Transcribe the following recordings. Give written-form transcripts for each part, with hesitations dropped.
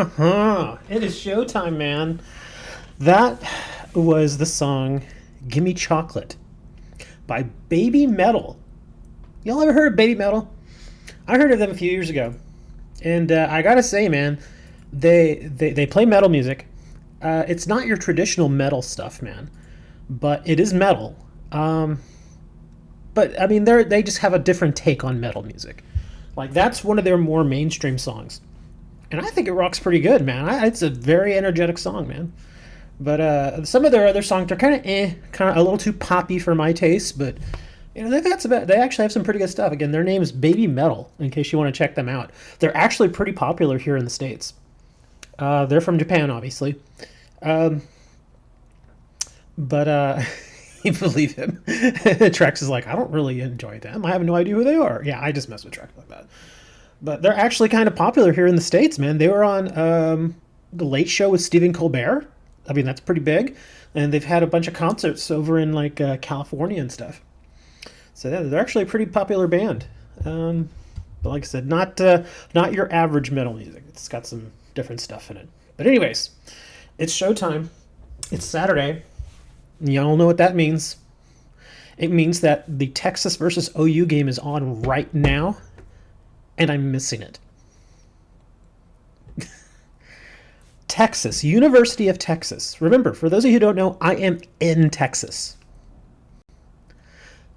It is showtime, man. That was the song Gimme Chocolate by Baby Metal. Y'all ever heard of Baby Metal? I heard of them a few years ago. And I gotta say, man, they play metal music. It's not your traditional metal stuff, man, but it is metal. But I mean, they just have a different take on metal music. Like that's one of their more mainstream songs, and I think it rocks pretty good, man. It's a very energetic song, man. But some of their other songs are kind of a little too poppy for my taste. But you know, they actually have some pretty good stuff. Again, their name is Baby Metal. In case you want to check them out, they're actually pretty popular here in the States. They're from Japan, obviously. Um, but you believe him. Trex is like, I don't really enjoy them. I have no idea who they are. Yeah, I just mess with Trex like that. But they're actually kind of popular here in the States, man. They were on the Late Show with Stephen Colbert. I mean, that's pretty big. And they've had a bunch of concerts over in like California and stuff. So yeah, they're actually a pretty popular band. But like I said, not your average metal music. It's got some different stuff in it. But anyways, it's showtime. It's Saturday. Y'all know what that means. It means that the Texas versus OU game is on right now, and I'm missing it. Texas, University of Texas. Remember, for those of you who don't know, I am in Texas.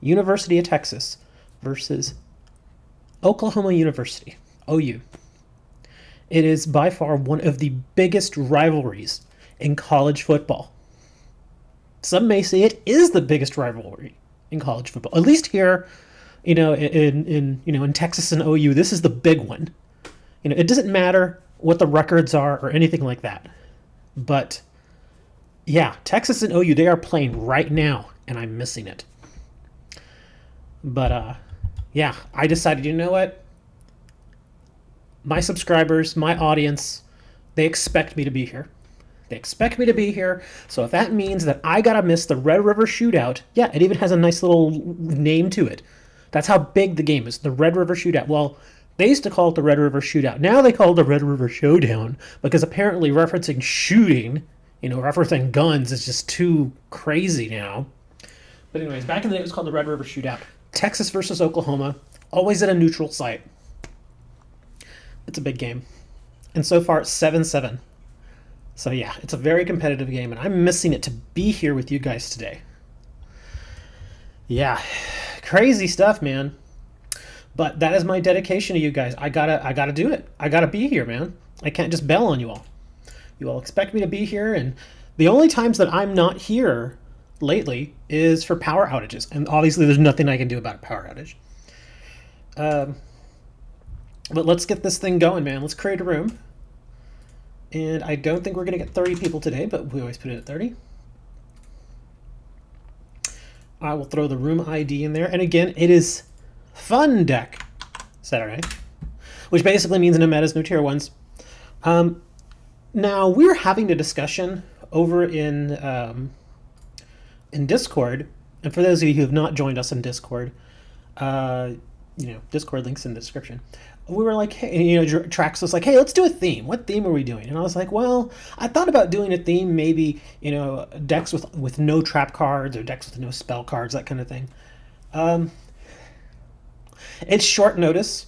University of Texas versus Oklahoma University, OU. It is by far one of the biggest rivalries in college football. Some may say it is the biggest rivalry in college football. At least here, in Texas and OU, this is the big one. You know, it doesn't matter what the records are or anything like that. But yeah, Texas and OU, they are playing right now, and I'm missing it. But yeah, I decided, you know what? My subscribers, my audience, they expect me to be here. They expect me to be here, so if that means that I gotta miss the Red River Shootout, yeah, it even has a nice little name to it. That's how big the game is, the Red River Shootout. Well, they used to call it the Red River Shootout. Now they call it the Red River Showdown, because apparently referencing shooting, referencing guns is just too crazy now. But anyways, back in the day it was called the Red River Shootout. Texas versus Oklahoma, always at a neutral site. It's a big game. And so far it's 7-7. So yeah, it's a very competitive game, and I'm missing it to be here with you guys today. Yeah, crazy stuff, man. But that is my dedication to you guys. I gotta do it. I gotta be here, man. I can't just bail on you all. You all expect me to be here, and the only times that I'm not here lately is for power outages, and obviously there's nothing I can do about a power outage. But let's get this thing going, man. Let's create a room. And I don't think we're going to get 30 people today, but we always put it at 30. I will throw the room ID in there. And again, it is Fun Deck Saturday, which basically means no metas, no tier 1s. Now, we're having a discussion over in Discord. And for those of you who have not joined us in Discord, Discord links in the description. We were like, hey, Trax was like, hey, let's do a theme. What theme are we doing? And I was like, well, I thought about doing a theme, maybe, decks with no trap cards or decks with no spell cards, that kind of thing. It's short notice.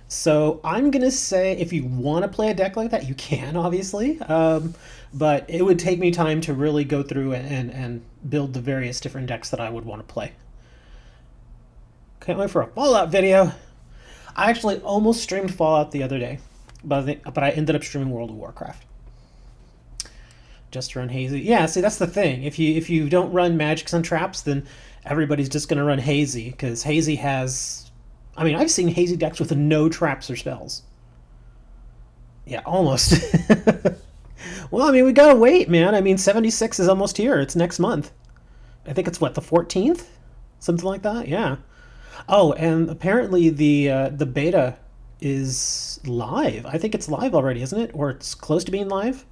So I'm going to say if you want to play a deck like that, you can, obviously. But it would take me time to really go through and build the various different decks that I would want to play. Can't wait for a Fallout video. I actually almost streamed Fallout the other day, but I ended up streaming World of Warcraft. Just to run Hazy. Yeah, see, that's the thing. If you don't run Magics and Traps, then everybody's just going to run Hazy, because Hazy has... I mean, I've seen Hazy decks with no traps or spells. Yeah, almost. Well, I mean, we gotta wait, man. I mean, 76 is almost here. It's next month. I think it's, what, the 14th? Something like that? Yeah. Oh, and apparently the beta is live. I think it's live already, isn't it? Or it's close to being live?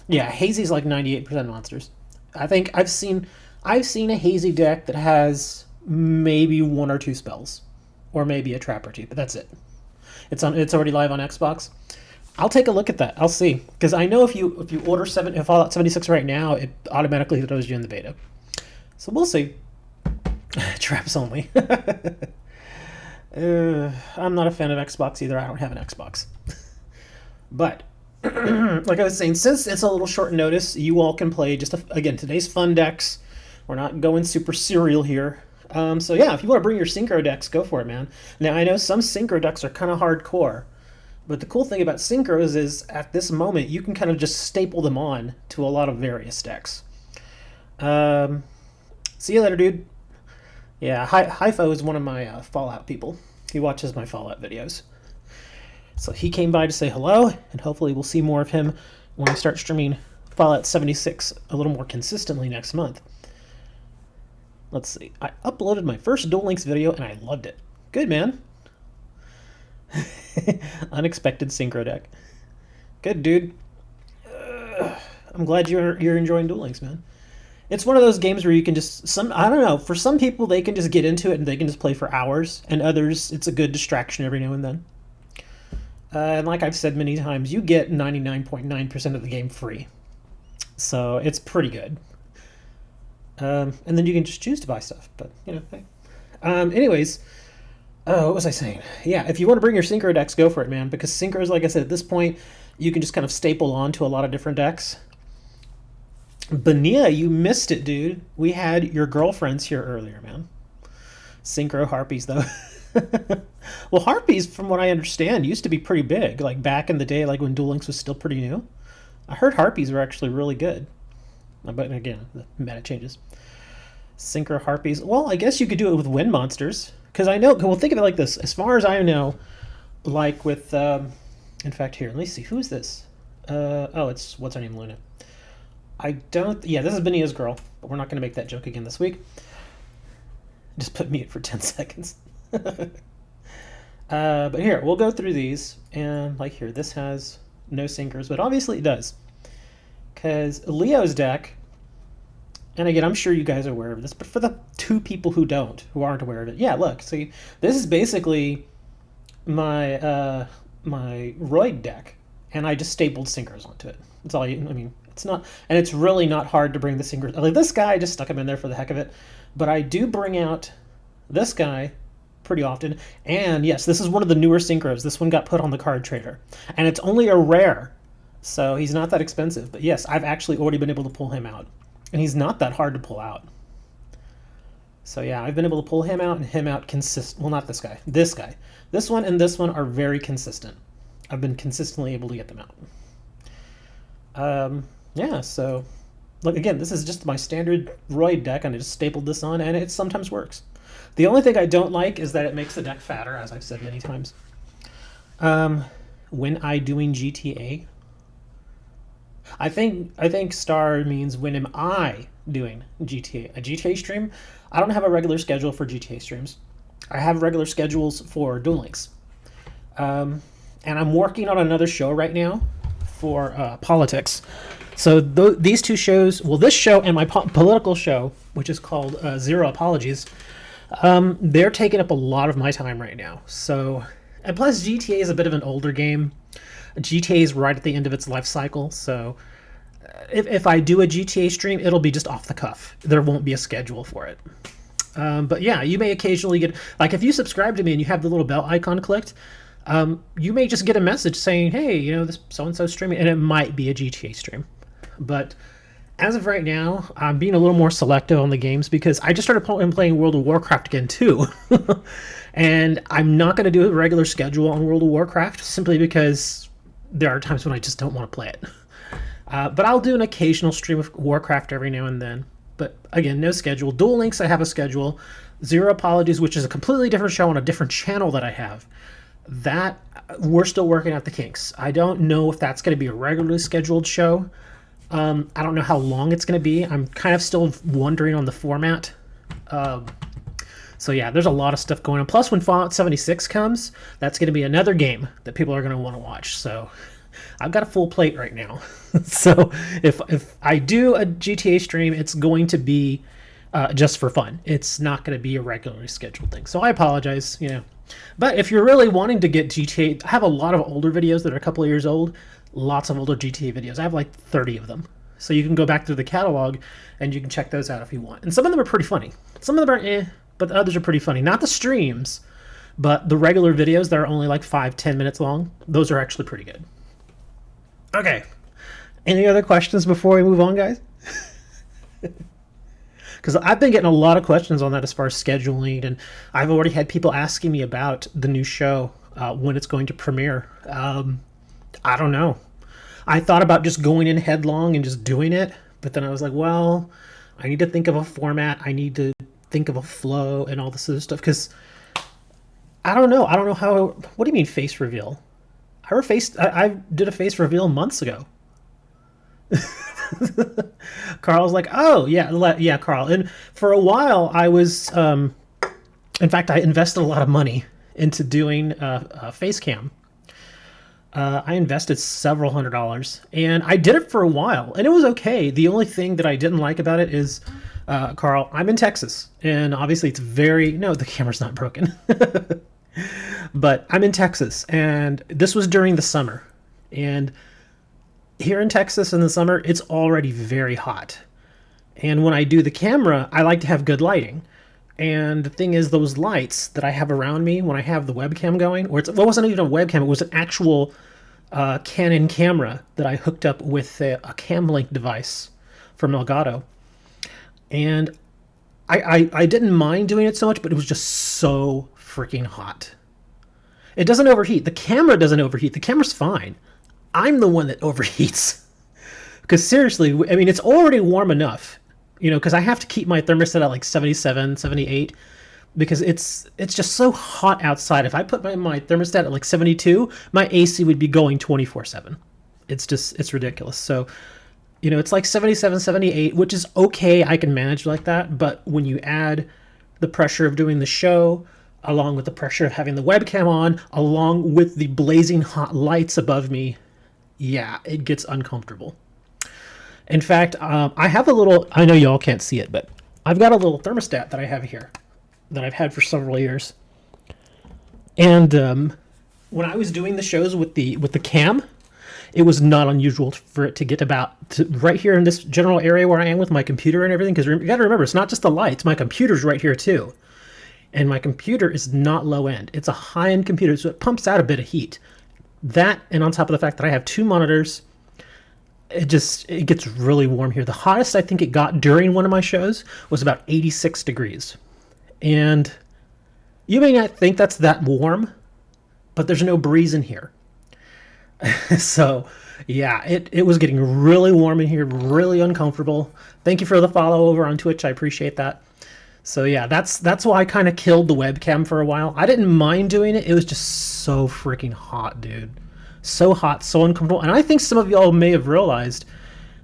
Yeah, Hazy's like 98% monsters. I think I've seen a Hazy deck that has maybe 1 or 2 spells. Or maybe a trap or 2, but that's it. It's already live on Xbox. I'll take a look at that. I'll see, because I know if you order Fallout 76 right now, it automatically throws you in the beta. So we'll see. Traps only. I'm not a fan of Xbox either. I don't have an Xbox. But like I was saying, since it's a little short notice, you all can play just again today's fun decks. We're not going super serial here. So yeah, if you want to bring your synchro decks, go for it, man. Now I know some synchro decks are kind of hardcore, but the cool thing about synchros is at this moment you can kind of just staple them on to a lot of various decks. See you later, dude. Yeah, Hypho is one of my Fallout people. He watches my Fallout videos. So he came by to say hello, and hopefully we'll see more of him when I start streaming Fallout 76 a little more consistently next month. Let's see. I uploaded my first Duel Links video, and I loved it. Good, man. Unexpected synchro deck. Good, dude. I'm glad you're enjoying Duel Links, man. It's one of those games where you can just I don't know, for some people they can just get into it and they can just play for hours, and others it's a good distraction every now and then. And like I've said many times, you get 99.9% of the game free, so it's pretty good. And then you can just choose to buy stuff, but you know. Hey. Anyways, what was I saying? Yeah, if you want to bring your synchro decks, go for it, man. Because synchros, like I said, at this point, you can just kind of staple on to a lot of different decks. Benia, you missed it, dude. We had your girlfriends here earlier, man. Synchro harpies, though. Well, harpies, from what I understand, used to be pretty big. Like back in the day, like when Duel Links was still pretty new. I heard harpies were actually really good. But again, the meta changes. Synchro harpies. Well, I guess you could do it with wind monsters. Because I know, well, think of it like this. As far as I know, like with, in fact, here, let me see. Who is this? It's, what's her name, Luna? This is Benia's girl, but we're not going to make that joke again this week. Just put mute for 10 seconds. But here, we'll go through these, and like here, this has no sinkers, but obviously it does. Because Leo's deck, and again, I'm sure you guys are aware of this, but for the two people who aren't aware of it, yeah, look, see, this is basically my my Royd deck, and I just stapled sinkers onto it. That's all it's not, and it's really not hard to bring the sinkers. Like this guy, I just stuck him in there for the heck of it, but I do bring out this guy pretty often, and yes, this is one of the newer synchros. This one got put on the card trader, and it's only a rare, so he's not that expensive, but yes, I've actually already been able to pull him out, and he's not that hard to pull out. So yeah, I've been able to pull him out and him out well, not this guy. This guy. This one and this one are very consistent. I've been consistently able to get them out. Yeah, so look, again, this is just my standard Royd deck, and I just stapled this on, and it sometimes works. The only thing I don't like is that it makes the deck fatter, as I've said many times. When I doing GTA? I think star means when am I doing GTA? A GTA stream? I don't have a regular schedule for GTA streams. I have regular schedules for Duel Links. And I'm working on another show right now for politics. So these two shows, well, this show and my political show, which is called Zero Apologies, they're taking up a lot of my time right now. So, and plus GTA is a bit of an older game. GTA is right at the end of its life cycle, so if I do a GTA stream, it'll be just off the cuff. There won't be a schedule for it. But yeah, you may occasionally get, like if you subscribe to me and you have the little bell icon clicked, you may just get a message saying, hey, this so-and-so streaming, and it might be a GTA stream. But as of right now, I'm being a little more selective on the games because I just started playing World of Warcraft again too. And I'm not going to do a regular schedule on World of Warcraft simply because there are times when I just don't want to play it. But I'll do an occasional stream of Warcraft every now and then. But again, no schedule. Duel Links, I have a schedule. Zero Apologies, which is a completely different show on a different channel that I have. That, we're still working out the kinks. I don't know if that's going to be a regularly scheduled show. I don't know how long it's going to be. I'm kind of still wondering on the format. So yeah, there's a lot of stuff going on. Plus, when Fallout 76 comes, that's going to be another game that people are going to want to watch. So I've got a full plate right now. So if I do a GTA stream, it's going to be just for fun. It's not going to be a regularly scheduled thing. So I apologize. But if you're really wanting to get GTA, I have a lot of older videos that are a couple of years old. Lots of older GTA videos. I have like 30 of them. So you can go back through the catalog and you can check those out if you want. And some of them are pretty funny. Some of them are but the others are pretty funny. Not the streams, but the regular videos that are only like 5-10 minutes long. Those are actually pretty good. Okay. Any other questions before we move on, guys? Because I've been getting a lot of questions on that as far as scheduling, and I've already had people asking me about the new show, when it's going to premiere. I don't know. I thought about just going in headlong and just doing it, but then I was like, well, I need to think of a format. I need to think of a flow and all this other stuff, because I don't know. I don't know how. What do you mean face reveal? I did a face reveal months ago. Carl's like, oh yeah, Carl. And for a while, I was, in fact, I invested a lot of money into doing a face cam. I invested several $100s, and I did it for a while, and it was okay. The only thing that I didn't like about it is, Carl, I'm in Texas, and obviously it's very no, the camera's not broken, but I'm in Texas, and this was during the summer, and here in Texas in the summer, it's already very hot. And when I do the camera, I like to have good lighting. And the thing is, those lights that I have around me when I have the webcam going, or it wasn't even a webcam, it was an actual Canon camera that I hooked up with a cam link device from Elgato. And I didn't mind doing it so much, but it was just so freaking hot. It doesn't overheat. The camera doesn't overheat. The camera's fine. I'm the one that overheats. Because seriously, I mean, it's already warm enough, because I have to keep my thermostat at like 77, 78, because it's just so hot outside. If I put my thermostat at like 72, my AC would be going 24/7. It's ridiculous. So, it's like 77, 78, which is okay. I can manage like that. But when you add the pressure of doing the show, along with the pressure of having the webcam on, along with the blazing hot lights above me, yeah, it gets uncomfortable. In fact, I have a little, I know y'all can't see it, but I've got a little thermostat that I have here that I've had for several years. And when I was doing the shows with the cam, it was not unusual for it to get right here in this general area where I am with my computer and everything. Because you got to remember, it's not just the lights. My computer's right here too. And my computer is not low end. It's a high end computer, so it pumps out a bit of heat. That, and on top of the fact that I have 2 monitors, it gets really warm here. The hottest I think it got during one of my shows was about 86 degrees. And you may not think that's that warm, but there's no breeze in here. So, yeah, it was getting really warm in here, really uncomfortable. Thank you for the follow over on Twitch. I appreciate that. So yeah, that's why I kind of killed the webcam for a while. I didn't mind doing it. It was just so freaking hot, dude. So hot, so uncomfortable. And I think some of y'all may have realized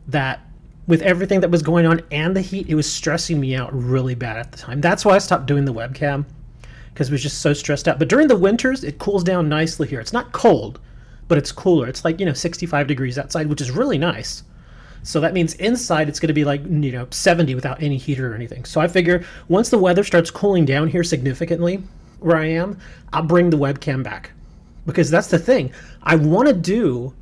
that with everything that was going on and the heat, it was stressing me out really bad at the time. That's why I stopped doing the webcam, because it was just so stressed out. But during the winters, it cools down nicely here. It's not cold, but it's cooler. It's like, 65 degrees outside, which is really nice. So that means inside it's going to be like, 70 without any heater or anything. So I figure once the weather starts cooling down here significantly where I am, I'll bring the webcam back. Because that's the thing. I want to do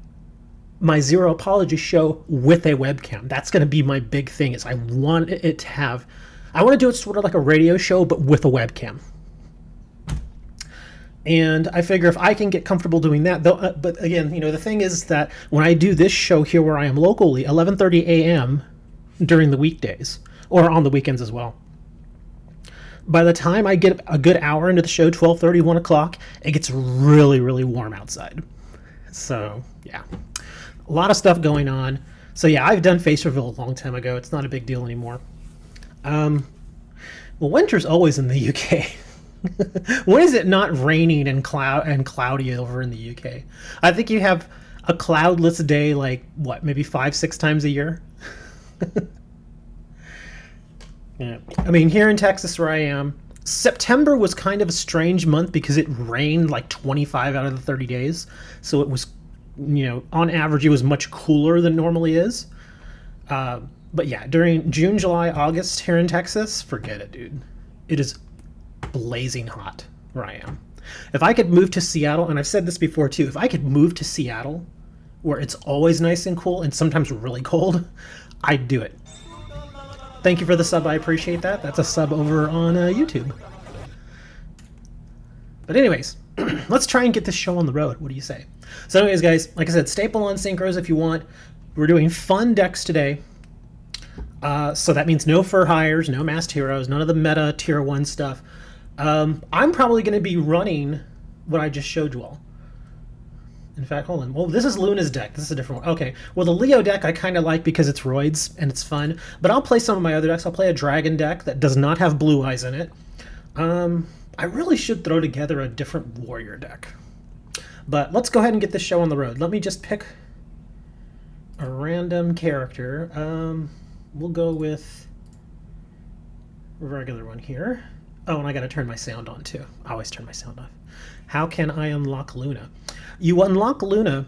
my Zero Apology show with a webcam. That's going to be my big thing, is I want to do it sort of like a radio show, but with a webcam. And I figure if I can get comfortable doing that, though, but again, the thing is that when I do this show here where I am locally, 11:30 a.m. during the weekdays, or on the weekends as well, by the time I get a good hour into the show, 12:30, 1 o'clock, it gets really, really warm outside. So, yeah, a lot of stuff going on. So, yeah, I've done face reveal a long time ago. It's not a big deal anymore. Well, winter's always in the UK. When is it not raining and cloudy over in the UK? I think you have a cloudless day like maybe 5-6 times a year. Yeah. I mean, here in Texas where I am, September was kind of a strange month because it rained like 25 out of the 30 days. So it was, on average, it was much cooler than normally is. But yeah, during June, July, August here in Texas, forget it, dude. It is blazing hot where I am. If I could move to Seattle, and I've said this before too, if I could move to Seattle, where it's always nice and cool and sometimes really cold, I'd do it. Thank you for the sub, I appreciate that. That's a sub over on YouTube. But anyways, let's try and get this show on the road. What do you say? So anyways, guys, like I said, staple on synchros if you want. We're doing fun decks today. So that means no fur hires, no masked heroes, none of the meta tier 1 stuff. I'm probably going to be running what I just showed you all. In fact, hold on. Well, this is Luna's deck. This is a different one. Okay. Well, the Leo deck I kind of like because it's roids and it's fun. But I'll play some of my other decks. I'll play a dragon deck that does not have blue eyes in it. I really should throw together a different warrior deck. But let's go ahead and get this show on the road. Let me just pick a random character. We'll go with a regular one here. Oh, and I got to turn my sound on too. I always turn my sound off. How can I unlock Luna? You unlock Luna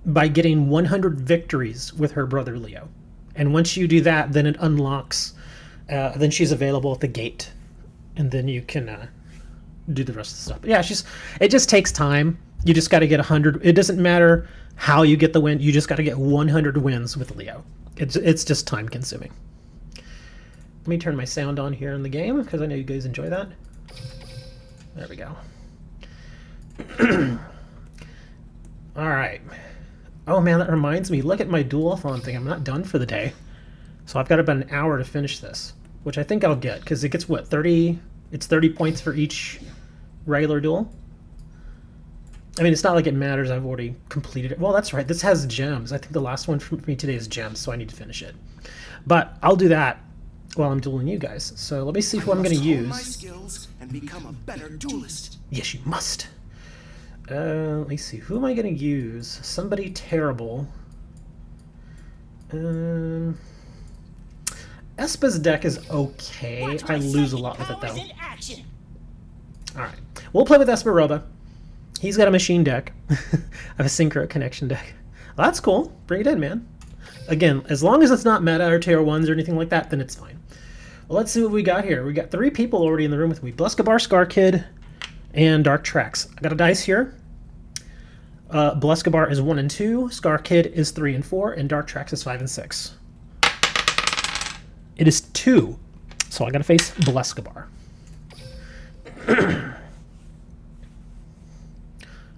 by getting 100 victories with her brother Leo. And once you do that, then it unlocks, then she's available at the gate. And then you can do the rest of the stuff. But yeah, it just takes time. You just got to get 100. It doesn't matter how you get the win. You just got to get 100 wins with Leo. It's just time consuming. Let me turn my sound on here in the game because I know you guys enjoy that. There we go. All right. Oh man, that reminds me. Look at my dual-a-thon thing. I'm not done for the day. So I've got about an hour to finish this, which I think I'll get because it gets what, 30? It's 30 points for each regular duel. I mean, it's not like it matters. I've already completed it. Well, that's right. This has gems. I think the last one for me today is gems, so I need to finish it. But I'll do that while I'm dueling you guys. So let me see who I'm going to use. My skills and become a better duelist. Yes, you must. Let me see. Who am I going to use? Somebody terrible. Espa's deck is okay. I lose a lot with it, though. Alright. We'll play with Esparoba. He's got a machine deck. I have a synchro connection deck. Well, that's cool. Bring it in, man. Again, as long as it's not meta or tier 1s or anything like that, then it's fine. Well, let's see what we got here. We got 3 people already in the room with me. Blescabar, Scar Kid, and Dark Trax. I got a dice here. Blescabar is 1 and 2, Scar Kid is 3 and 4, and Dark Trax is 5 and 6. It is 2, so I gotta face Blescabar.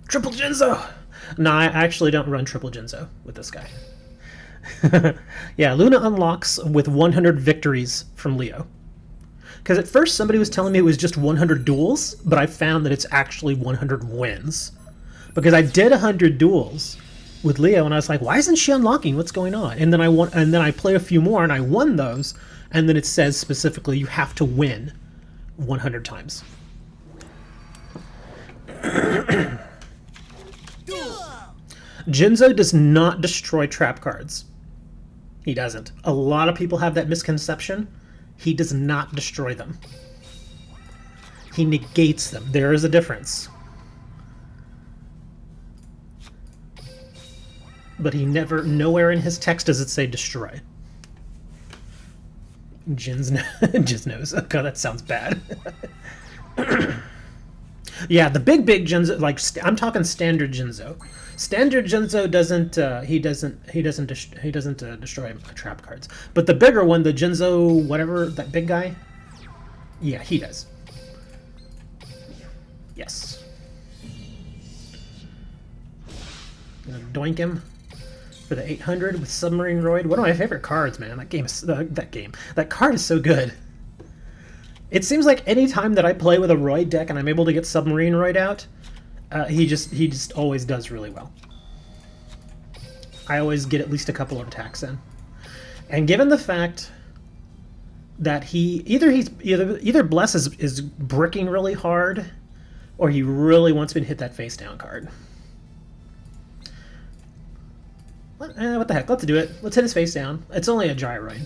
Triple Jinzo! No, I actually don't run Triple Jinzo with this guy. Yeah, Luna unlocks with 100 victories from Leo. Because at first somebody was telling me it was just 100 duels, but I found that it's actually 100 wins. Because I did 100 duels with Leo, and I was like, why isn't she unlocking? What's going on? And then I play a few more, and I won those, and then it says specifically you have to win 100 times. Jinzo does not destroy trap cards. He doesn't. A lot of people have that misconception. He does not destroy them. He negates them. There is a difference. But he never, nowhere in his text does it say destroy. Jin's knows. Oh god, that sounds bad. Yeah, the big Jinzo, like I'm talking standard Jinzo. Standard Jinzo doesn't destroy trap cards. But the bigger one, the Jinzo whatever, that big guy, yeah, he does. Yes. Gonna doink him for the 800 with Submarine Roid. One of my favorite cards, man. That card is so good. It seems like any time that I play with a Roid deck and I'm able to get Submarine Roid out, he just always does really well. I always get at least a couple of attacks in. And given the fact that either Bless is bricking really hard, or he really wants me to hit that face down card. What the heck? Let's do it. Let's hit his face down. It's only a gyroid,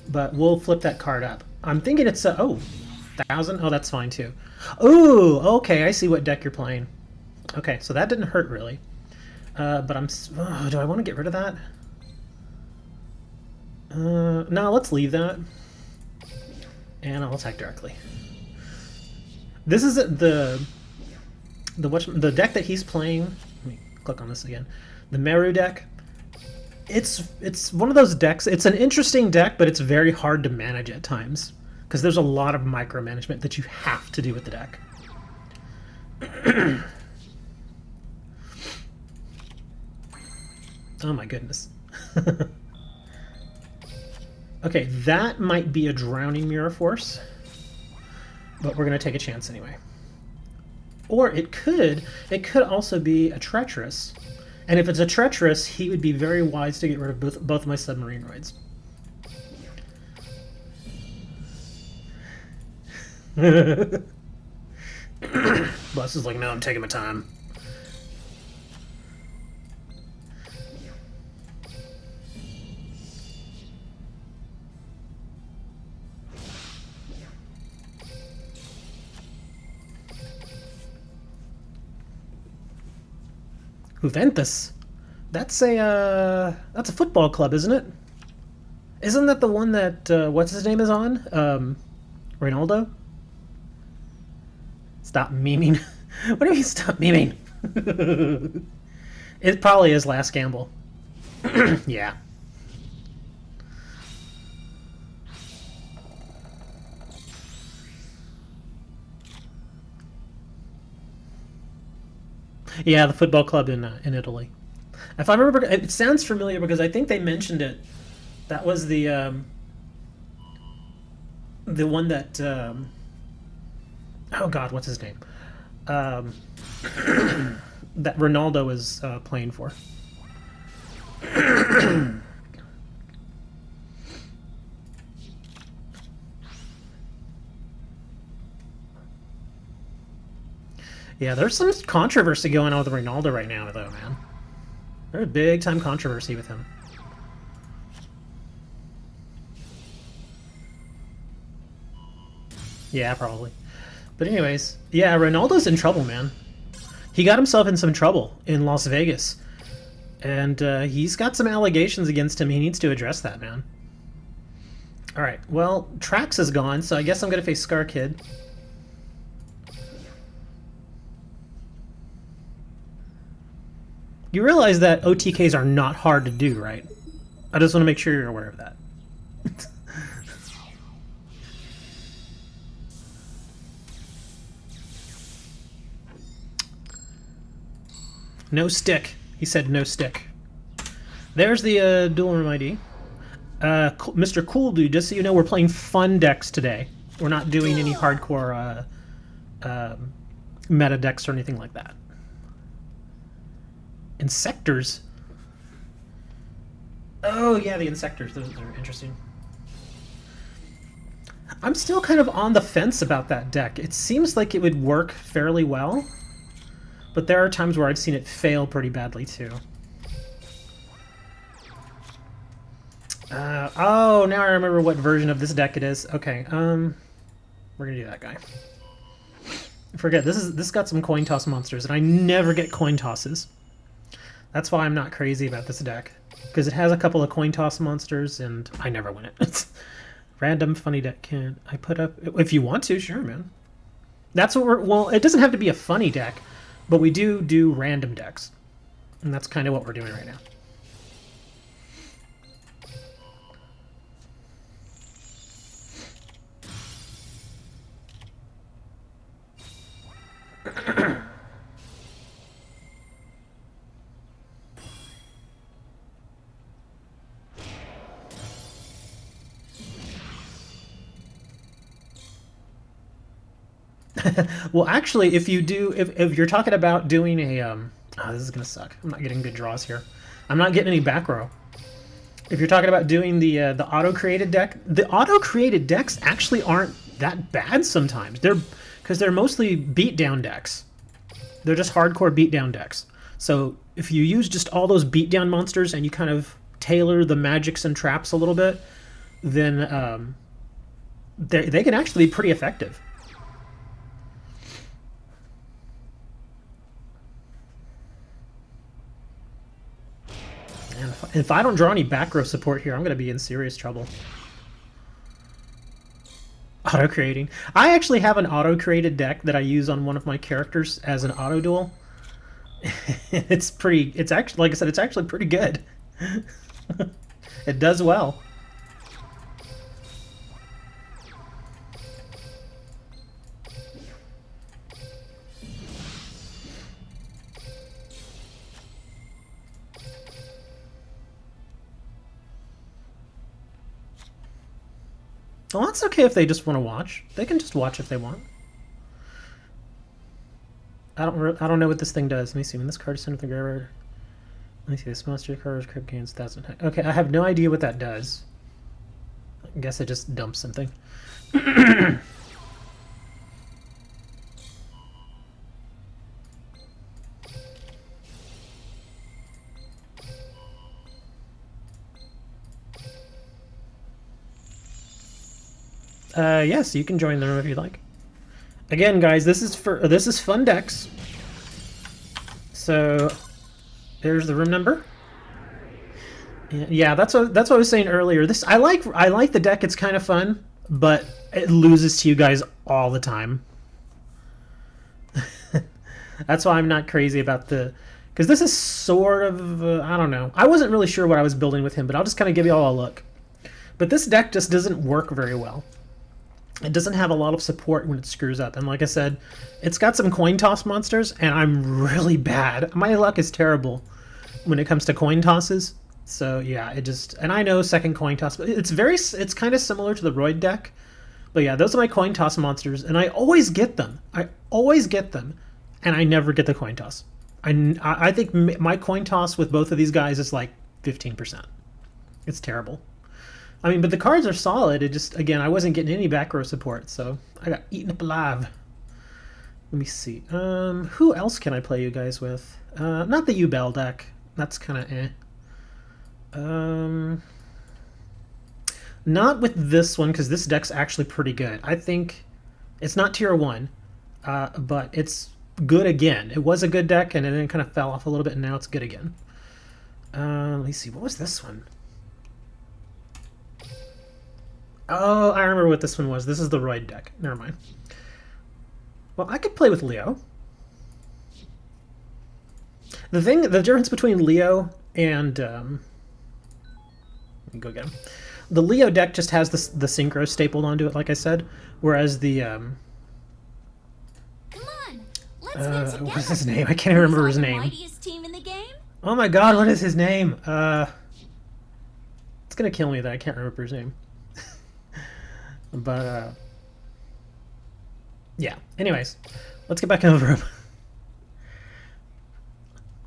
but we'll flip that card up. I'm thinking it's a 1,000. Oh, that's fine too. Oh, okay. I see what deck you're playing. Okay, so that didn't hurt really. But do I want to get rid of that? No, let's leave that. And I'll attack directly. This is the the deck that he's playing. Let me click on this again. The Meru deck. It's one of those decks. It's an interesting deck, but it's very hard to manage at times because there's a lot of micromanagement that you have to do with the deck. Oh my goodness. Okay, that might be a Drowning Mirror Force, but we're gonna take a chance anyway. Or it could also be a Treacherous. And if it's a Treacherous, he would be very wise to get rid of both my submarine droids. Bless is like, no, I'm taking my time. Juventus. That's a football club, isn't it? Isn't that the one that what's his name is on? Ronaldo. Stop memeing. What do you mean stop memeing? It probably is Last Gamble. Yeah. Yeah, the football club in Italy. If I remember, it sounds familiar because I think they mentioned it. That was the one that oh God, what's his name? That Ronaldo is playing for. Yeah, there's some controversy going on with Ronaldo right now, though, man. There's big time controversy with him. Yeah, probably. But anyways, yeah, Ronaldo's in trouble, man. He got himself in some trouble in Las Vegas. And he's got some allegations against him. He needs to address that, man. Alright, well, Trax is gone, so I guess I'm going to face Scar Kid. You realize that OTKs are not hard to do, right? I just want to make sure you're aware of that. No stick. He said no stick. There's the dual room ID. Mr. Cool Dude, just so you know, we're playing fun decks today. We're not doing any hardcore meta decks or anything like that. Insectors? Oh, yeah, the Insectors. Those are interesting. I'm still kind of on the fence about that deck. It seems like it would work fairly well, but there are times where I've seen it fail pretty badly, too. Oh, now I remember what version of this deck it is. Okay, we're gonna do that guy. Forget, this got some coin toss monsters, and I never get coin tosses. That's why I'm not crazy about this deck. Because it has a couple of coin toss monsters, and I never win it. Random funny deck can I put up... If you want to, sure, man. That's what we're... Well, it doesn't have to be a funny deck, but we do random decks. And that's kind of what we're doing right now. Well, actually, if you do, if you're talking about doing a, oh, this is gonna suck. I'm not getting good draws here. I'm not getting any back row. If you're talking about doing the auto-created deck, the auto-created decks actually aren't that bad sometimes. Because they're mostly beatdown decks. They're just hardcore beatdown decks. So if you use just all those beatdown monsters and you kind of tailor the magics and traps a little bit, then they can actually be pretty effective. And if I don't draw any back row support here, I'm going to be in serious trouble. Auto creating. I actually have an auto created deck that I use on one of my characters as an auto duel. It's pretty. It's actually, like I said, it's actually pretty good. It does well. Well, that's okay if they just want to watch. They can just watch if they want. I don't know what this thing does. Let me see. When this card is sent to the graveyard, let me see. This monster card's crypt gains 1,000. Okay, I have no idea what that does. I guess it just dumps something. Yes, you can join the room if you'd like. Again, guys, this is fun decks. So there's the room number. Yeah, that's what I was saying earlier. This I like the deck. It's kind of fun, but it loses to you guys all the time. That's why I'm not crazy about the, because this is sort of I don't know. I wasn't really sure what I was building with him, but I'll just kind of give you all a look. But this deck just doesn't work very well. It doesn't have a lot of support when it screws up. And like I said, it's got some coin toss monsters, and I'm really bad. My luck is terrible when it comes to coin tosses. So yeah, it just, and I know second coin toss, but it's kind of similar to the Roid deck. But yeah, those are my coin toss monsters, and I always get them. I always get them, and I never get the coin toss. I think my coin toss with both of these guys is like 15%. It's terrible. I mean, but the cards are solid. It just, again, I wasn't getting any back row support, so I got eaten up alive. Let me see. Who else can I play you guys with? Not the U-Bell deck. That's kind of eh. Not with this one, because this deck's actually pretty good. I think it's not tier 1, but it's good again. It was a good deck, and then it kind of fell off a little bit, and now it's good again. Let me see. What was this one? Oh, I remember what this one was. This is the Roid deck. Never mind. Well, I could play with Leo. The difference between Leo and let me go get him. The Leo deck just has the synchro stapled onto it, like I said, whereas the Come on, let's win together. what's his name? I can't remember his name. Mightiest team in the game? Oh my God, what is his name? It's gonna kill me that I can't remember his name. But yeah. Anyways, let's get back in the room.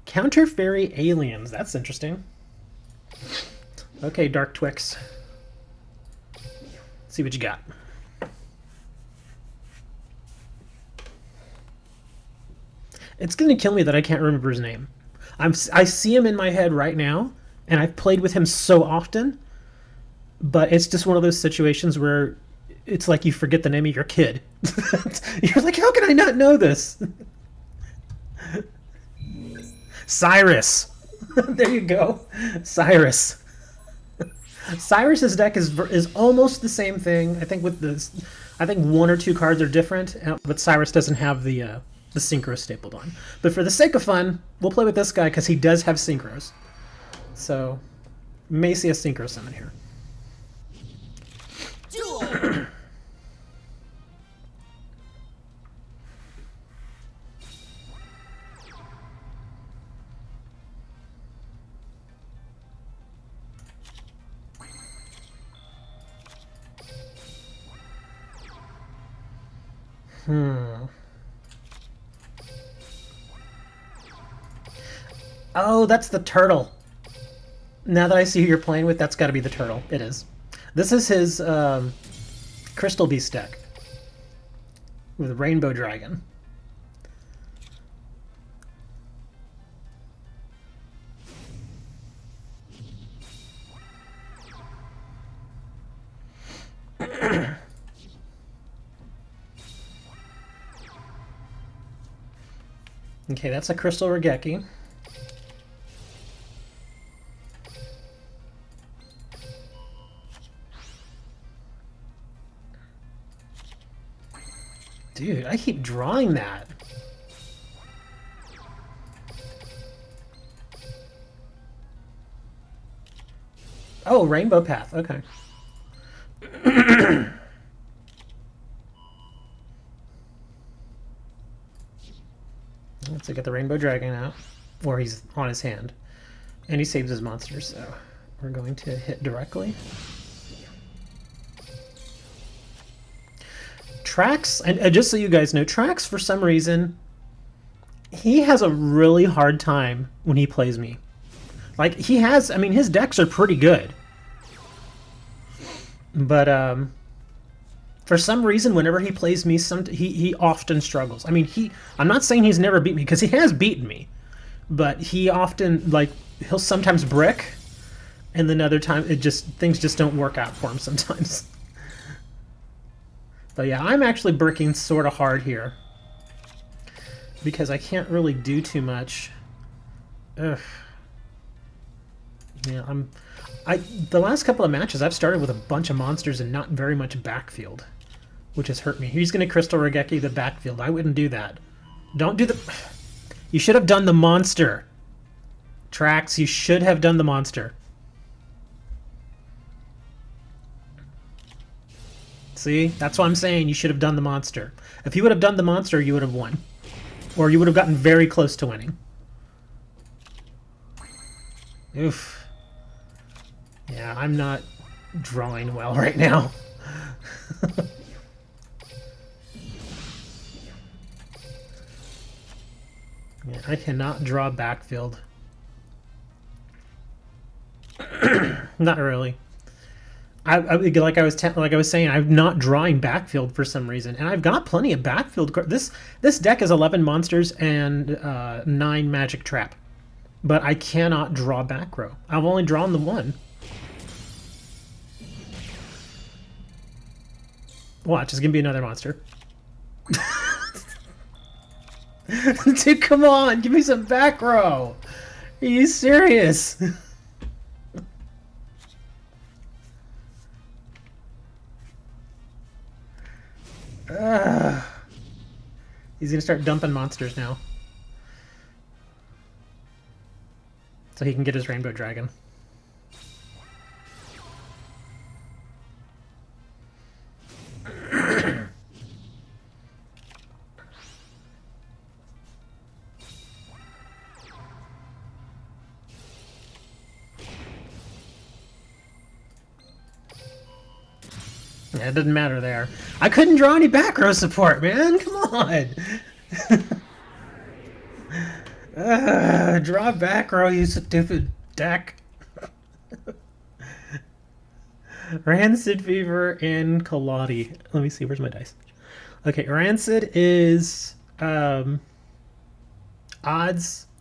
Counter fairy aliens. That's interesting. Okay, Dark Twix. See what you got. It's gonna kill me that I can't remember his name. I see him in my head right now, and I've played with him so often. But it's just one of those situations where it's like you forget the name of your kid. You're like, how can I not know this? Cyrus. There you go. Cyrus. Cyrus's deck is almost the same thing. I think with this, I think one or two cards are different, but Cyrus doesn't have the synchro stapled on. But for the sake of fun, we'll play with this guy because he does have synchros. So, may see a synchro summon here. Duel! Oh, that's the turtle. Now that I see who you're playing with, that's got to be the turtle. It is. This is his Crystal Beast deck with Rainbow Dragon. Okay, that's a Crystal Regeki. Dude, I keep drawing that. Oh, Rainbow Path. Okay. Let's get the Rainbow Dragon out. Or he's on his hand. And he saves his monsters, so we're going to hit directly. Trax, and just so you guys know, Trax, for some reason, he has a really hard time when he plays me. Like, he has, I mean, his decks are pretty good. But, for some reason, whenever he plays me, he often struggles. I mean, I'm not saying he's never beat me, because he has beaten me. But he often, like, he'll sometimes brick, and then other time, things just don't work out for him sometimes. But yeah, I'm actually bricking sort of hard here. Because I can't really do too much. Ugh. Yeah, the last couple of matches, I've started with a bunch of monsters and not very much backfield. Which has hurt me. He's going to Crystal Regeki the backfield. I wouldn't do that. Don't do the... You should have done the monster. Trax, you should have done the monster. See? That's what I'm saying. You should have done the monster. If you would have done the monster, you would have won. Or you would have gotten very close to winning. Oof. Yeah, I'm not drawing well right now. Yeah, I cannot draw backfield. Not really. Like I was saying, I'm not drawing backfield for some reason, and I've got plenty of backfield. This deck is 11 monsters and 9 magic trap, but I cannot draw back row. I've only drawn the one. Watch, it's gonna be another monster. Dude, come on, give me some back row. Are you serious? He's gonna start dumping monsters now. So he can get his Rainbow Dragon. Yeah, it didn't matter there. I couldn't draw any back row support, man. Come on. Draw back row, you stupid deck. Rancid Fever and Kaladi. Let me see, where's my dice? Okay, Rancid is odds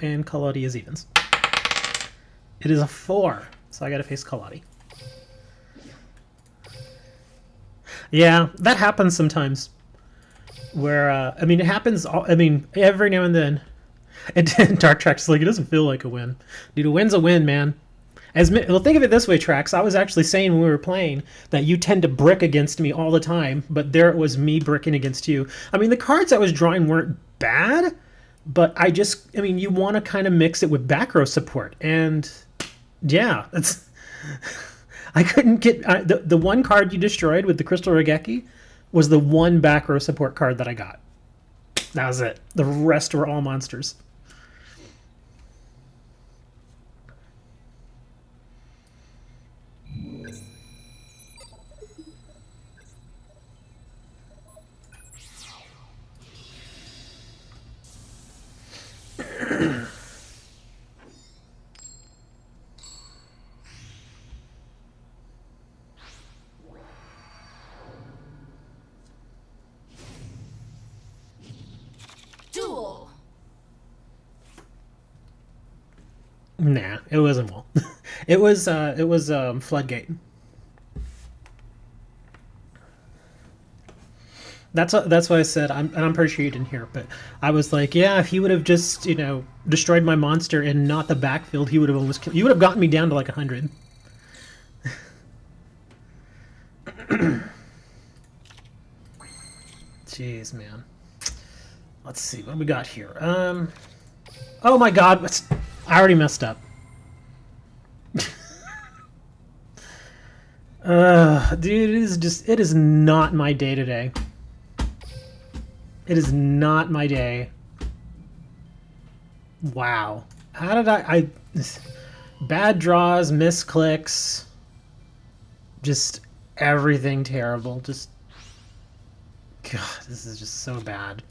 and Kaladi is evens. It is a 4, so I gotta face Kaladi. Yeah, that happens sometimes. Where, I mean, it happens, every now and then. And Dark Track's like, it doesn't feel like a win. Dude, a win's a win, man. Well, think of it this way, Trax. I was actually saying when we were playing that you tend to brick against me all the time, but there it was me bricking against you. I mean, the cards I was drawing weren't bad, but you want to kind of mix it with back row support. And, yeah, it's... I couldn't get... the one card you destroyed with the Crystal Regeki was the one back row support card that I got. That was it. The rest were all monsters. Duel. Nah, it wasn't Wall. It was Floodgate. That's why I said I'm pretty sure you didn't hear it, but I was like, yeah, if he would have just destroyed my monster and not the backfield, he would have almost you would have gotten me down to like 100. Jeez, man. Let's see what we got here. Oh my God, I already messed up. Dude, it is not my day today. It is not my day. Wow. How did bad draws, misclicks, just everything terrible. Just, God, this is just so bad.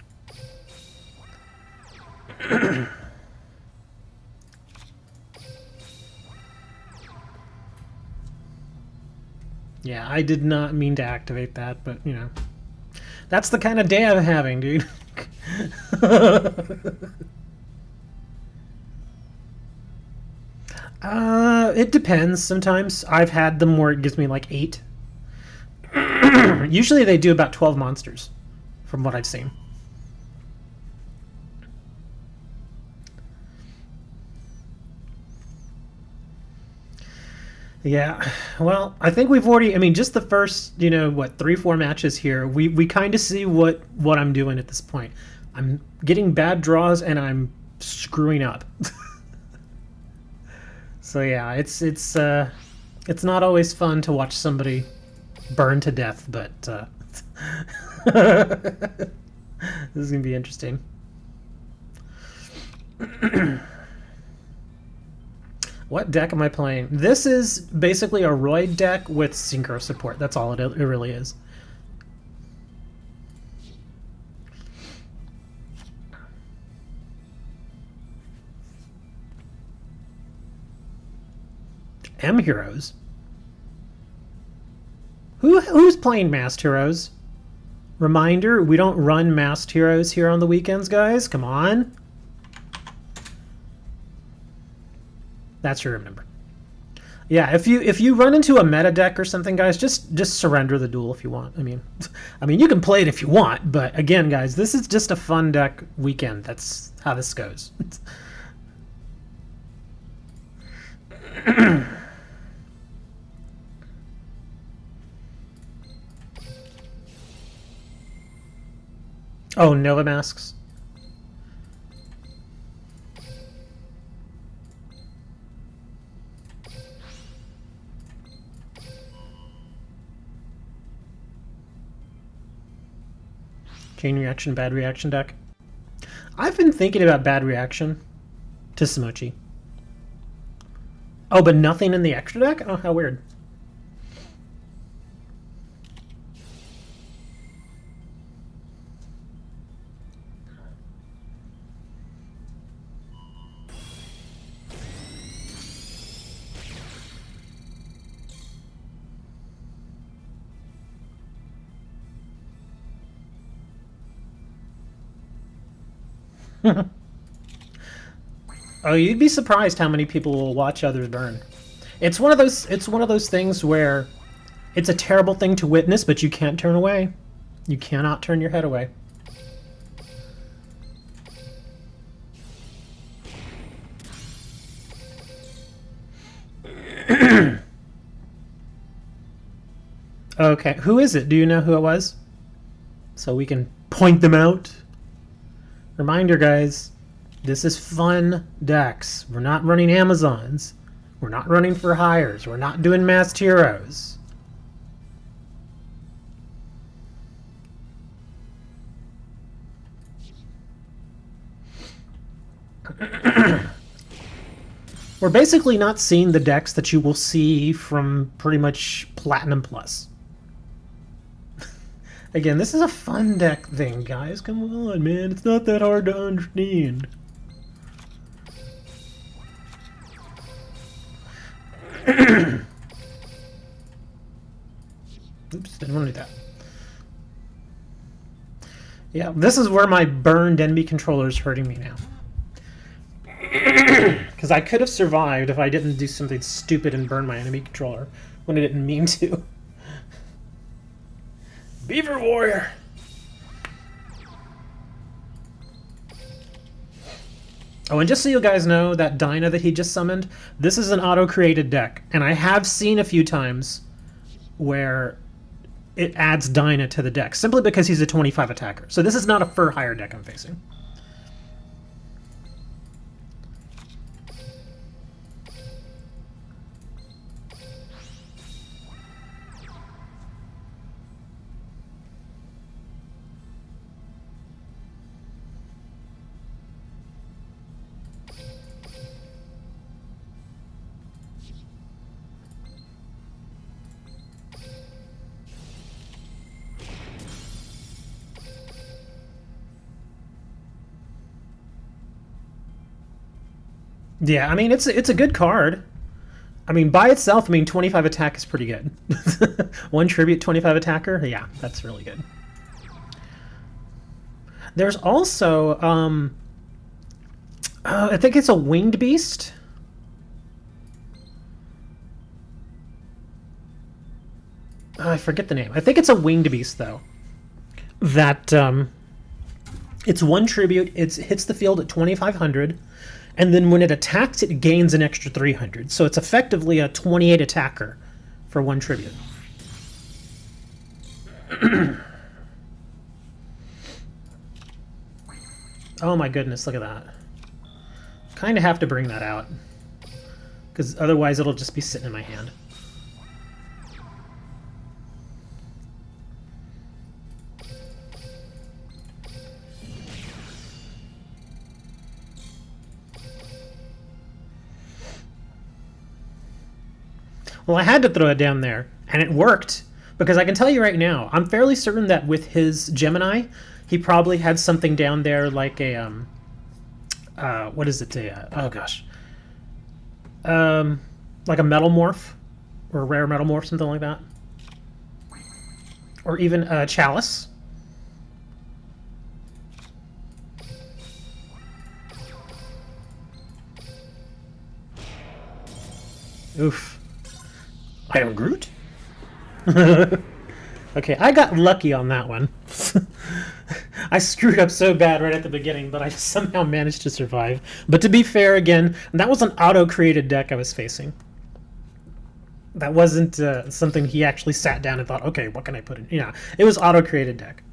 Yeah, I did not mean to activate that, but, you know. That's the kind of day I'm having, dude. It depends. Sometimes I've had them where it gives me like 8. Usually they do about 12 monsters, from what I've seen. Yeah, well, I think we've already, I mean, just the first, you know, what, 3-4 matches here, we kind of see what I'm doing at this point. I'm getting bad draws and I'm screwing up. So yeah, it's not always fun to watch somebody burn to death, but this is gonna be interesting. What deck am I playing? This is basically a Roid deck with synchro support. That's all it really is. M Heroes? Who's playing Masked Heroes? Reminder, we don't run Masked Heroes here on the weekends, guys. Come on. That's your remember. Yeah, if you run into a meta deck or something, guys, just surrender the duel if you want. I mean you can play it if you want, but again, guys, this is just a fun deck weekend. That's how this goes. Oh, Nova Masks. Chain reaction, bad reaction deck. I've been thinking about bad reaction to Smochi. Oh, but nothing in the extra deck? Oh, how weird. Oh, you'd be surprised how many people will watch others burn. It's one of those things where it's a terrible thing to witness, but you can't turn away. You cannot turn your head away. Okay, who is it? Do you know who it was? So we can point them out. Reminder, guys, this is fun decks. We're not running Amazons. We're not running for hires. We're not doing Masked Heroes. We're basically not seeing the decks that you will see from pretty much Platinum Plus. Again, this is a fun deck thing, guys. Come on, man. It's not that hard to understand. Oops, didn't want to do that. Yeah, this is where my burned enemy controller is hurting me now. Because I could have survived if I didn't do something stupid and burn my enemy controller when I didn't mean to. Beaver Warrior! Oh, and just so you guys know, that Dinah that he just summoned, this is an auto-created deck. And I have seen a few times where it adds Dyna to the deck, simply because he's a 25 attacker. So this is not a fur hire deck I'm facing. Yeah, I mean, it's a good card. I mean, by itself, I mean, 25 attack is pretty good. One tribute, 25 attacker? Yeah, that's really good. There's also, I think it's a winged beast. I forget the name. I think it's a winged beast, though. That, it's one tribute, it hits the field at 2,500, and then when it attacks, it gains an extra 300. So it's effectively a 28 attacker for one tribute. Oh my goodness, look at that. Kind of have to bring that out, because otherwise it'll just be sitting in my hand. Well, I had to throw it down there, and it worked, because I can tell you right now, I'm fairly certain that with his Gemini, he probably had something down there like a, what is it, oh gosh, like a metal morph, or a rare metal morph, something like that. Or even a chalice. Oof. I am Groot? Okay, I got lucky on that one. I screwed up so bad right at the beginning, but I somehow managed to survive. But to be fair, again, that was an auto-created deck I was facing. That wasn't something he actually sat down and thought, okay, what can I put in? Yeah, it was auto-created deck.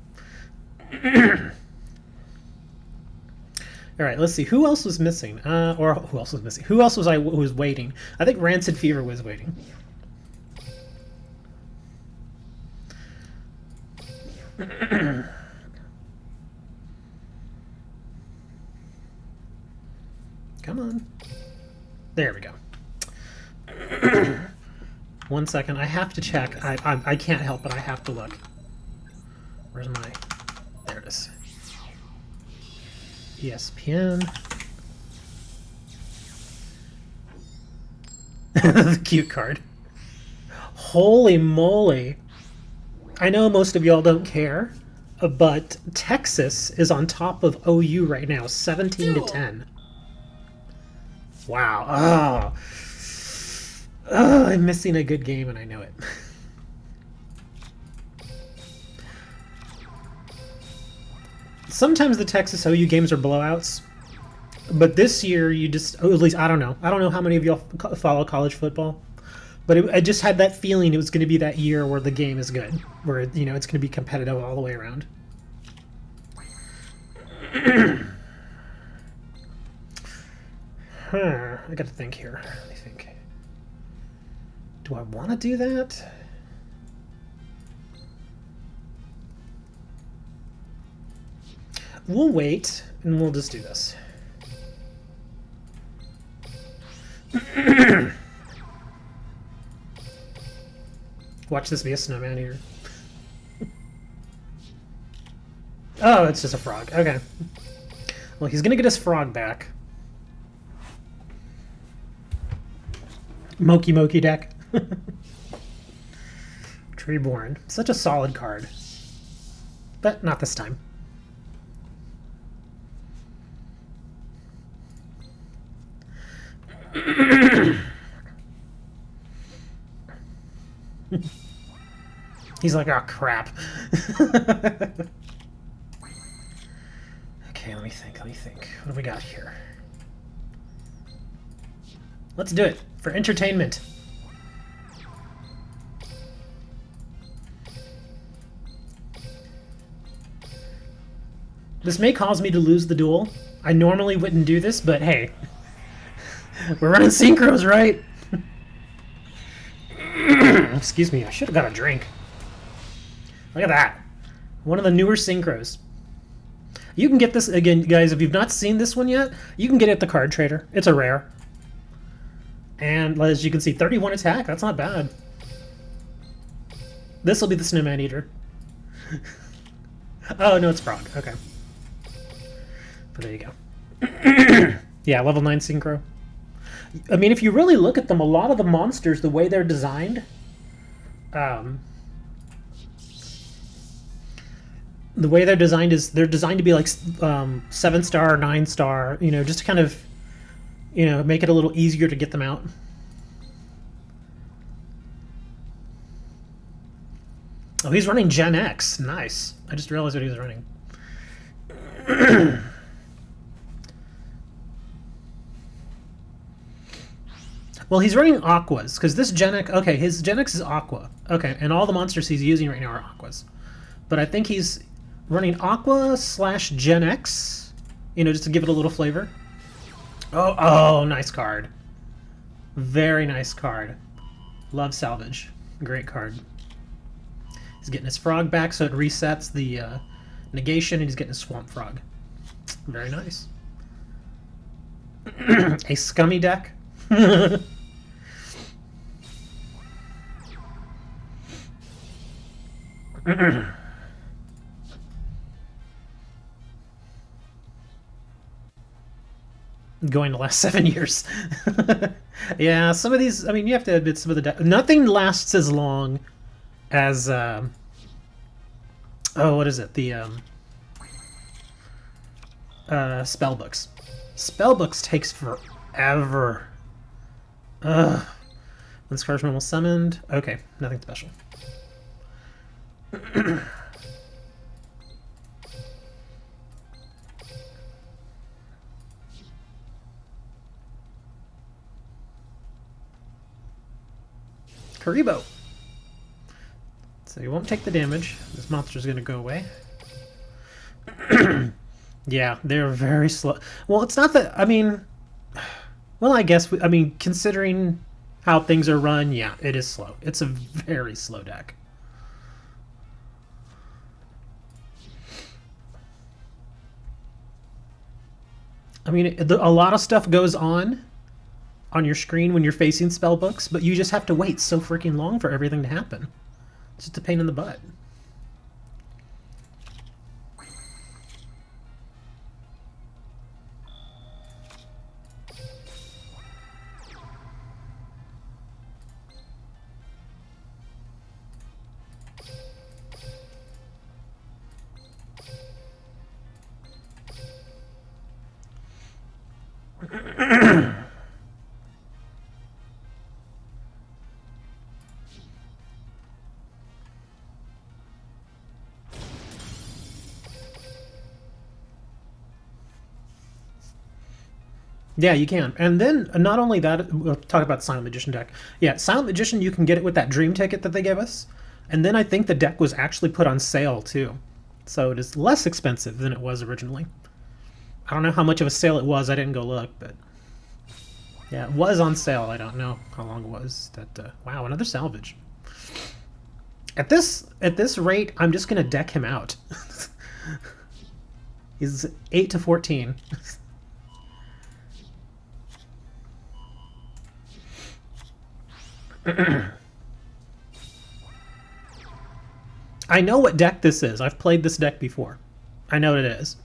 All right, let's see. Who else was missing? Or who else was missing? Who else was was waiting? I think Rancid Fever was waiting. Come on. There we go. 1 second. I have to check. I can't help it. I have to look. Where's my... There it is. ESPN. The cute card. Holy moly. I know most of y'all don't care, but Texas is on top of OU right now, 17-10. Wow. Oh, I'm missing a good game and I know it. Sometimes the Texas OU games are blowouts, but this year you just, at least I don't know. I don't know how many of y'all follow college football. But I just had that feeling it was going to be that year where the game is good, where it's going to be competitive all the way around. I got to think here. Let me think. Do I want to do that? We'll wait, and we'll just do this. Watch this be a snowman here. Oh, it's just a frog. Okay. Well, he's gonna get his frog back. Moki Moki deck. Treeborn. Such a solid card. But not this time. He's like, oh crap. Okay, let me think. What have we got here? Let's do it for entertainment. This may cause me to lose the duel. I normally wouldn't do this, but hey. We're running synchros, right? Excuse me, I should have got a drink. Look at that. One of the newer synchros. You can get this, again, guys, if you've not seen this one yet, you can get it at the card trader. It's a rare. And as you can see, 31 attack, that's not bad. This will be the Snowman Eater. Oh, no, it's Frog. Okay. But there you go. Yeah, level 9 synchro. I mean, if you really look at them, a lot of the monsters, the way they're designed, the way they're designed is they're designed to be like 7-star, 9-star, you know, just to kind of, you know, make it a little easier to get them out. Oh, he's running Gen X. Nice. I just realized what he was running. Well, he's running Aquas, because this Gen X... Okay, his Gen X is Aqua. Okay, and all the monsters he's using right now are Aquas. But I think he's running Aqua / Gen X, you know, just to give it a little flavor. Oh, nice card. Very nice card. Love Salvage. Great card. He's getting his Frog back, so it resets the negation, and he's getting his Swamp Frog. Very nice. A scummy deck. Going to last 7 years. Yeah, some of these, I mean, you have to admit some of the nothing lasts as long as oh, what is it? The spellbooks. Spellbooks takes forever. Ugh. This card's normal summoned. Okay, nothing special. Karibo. So you won't take the damage. This monster's gonna go away. Yeah, they're very slow. Well, it's not that, I mean, well, I guess, I mean, considering how things are run, yeah, it is slow. It's a very slow deck. I mean, a lot of stuff goes on your screen when you're facing spellbooks, but you just have to wait so freaking long for everything to happen. It's just a pain in the butt. Yeah, you can. And then, not only that, we'll talk about Silent Magician deck. Yeah, Silent Magician, you can get it with that Dream Ticket that they gave us. And then I think the deck was actually put on sale, too. So it is less expensive than it was originally. I don't know how much of a sale it was. I didn't go look, but... yeah, it was on sale. I don't know how long it was. That wow, another salvage. At this rate, I'm just going to deck him out. He's 8 to 14. I know what deck this is. I've played this deck before. I know what it is.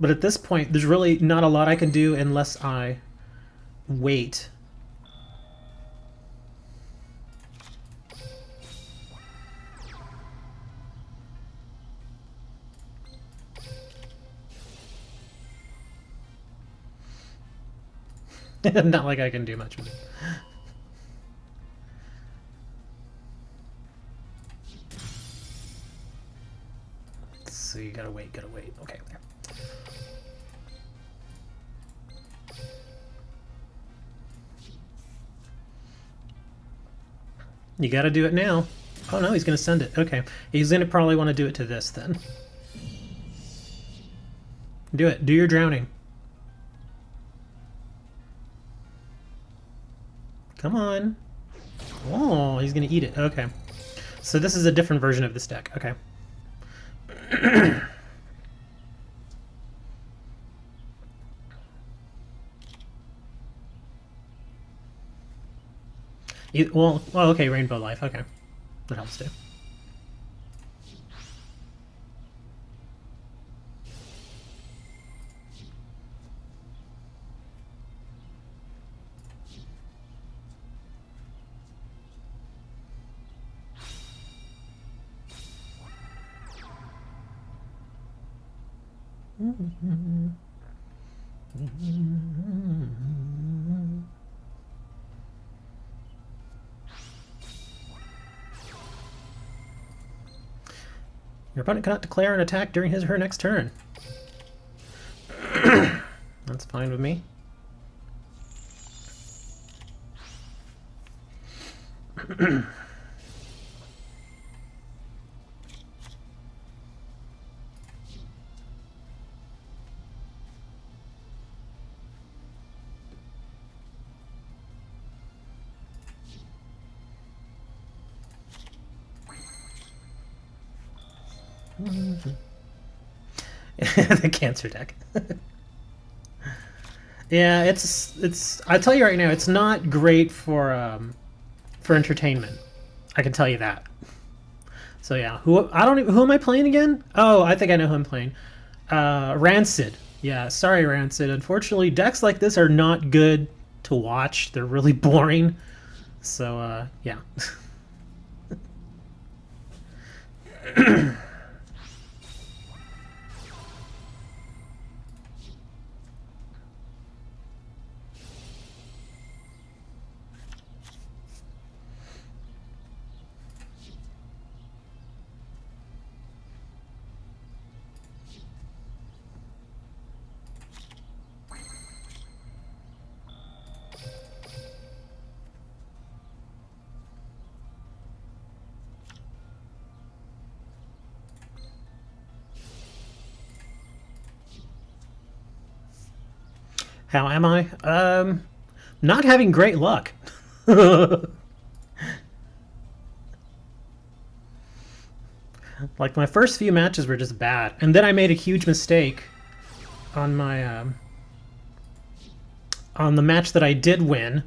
But at this point, there's really not a lot I can do unless I wait. Not like I can do much with it. So you gotta wait, Okay, there. You gotta do it now. Oh no, he's gonna send it. Okay. He's gonna probably want to do it to this then. Do it. Do your drowning. Come on. Oh, he's gonna eat it. Okay. So this is a different version of this deck. Okay. Well, okay, Rainbow Life. Okay. That helps too. Your opponent cannot declare an attack during his or her next turn. That's fine with me. The cancer deck. Yeah, it's. I tell you right now, it's not great for entertainment. I can tell you that. So yeah, who am I playing again? Oh, I think I know who I'm playing. Rancid. Yeah, sorry, Rancid. Unfortunately, decks like this are not good to watch. They're really boring. So yeah. How am I? Not having great luck. Like my first few matches were just bad, and then I made a huge mistake on my on the match that I did win.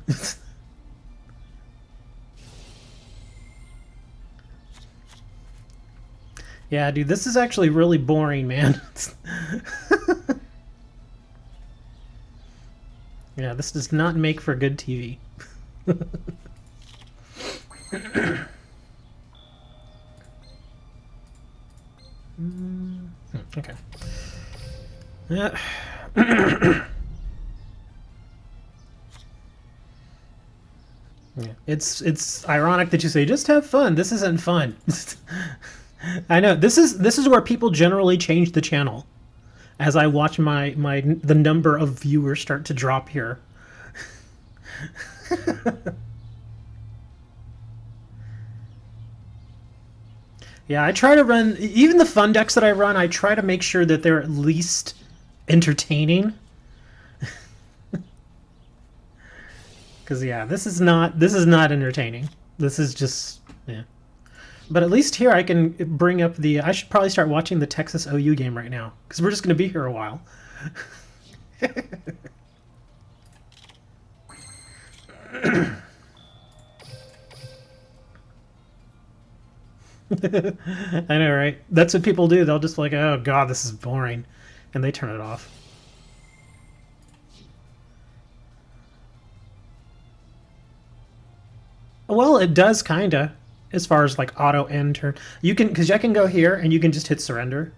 Yeah, dude, this is actually really boring, man. Yeah, this does not make for good TV. Okay. Yeah. Yeah. It's ironic that you say just have fun. This isn't fun. I know this is where people generally change the channel as I watch the number of viewers start to drop here. Yeah, I try to run even the fun decks that I run. I try to make sure that they're at least entertaining. Because yeah, this is not entertaining. This is just yeah. But at least here I can bring up the. I should probably start watching the Texas OU game right now because we're just going to be here a while. I know, right? That's what people do. They'll just be like, "Oh God, this is boring," and they turn it off. Well, it does kinda, as far as like auto end turn. You can because I can go here and you can just hit surrender.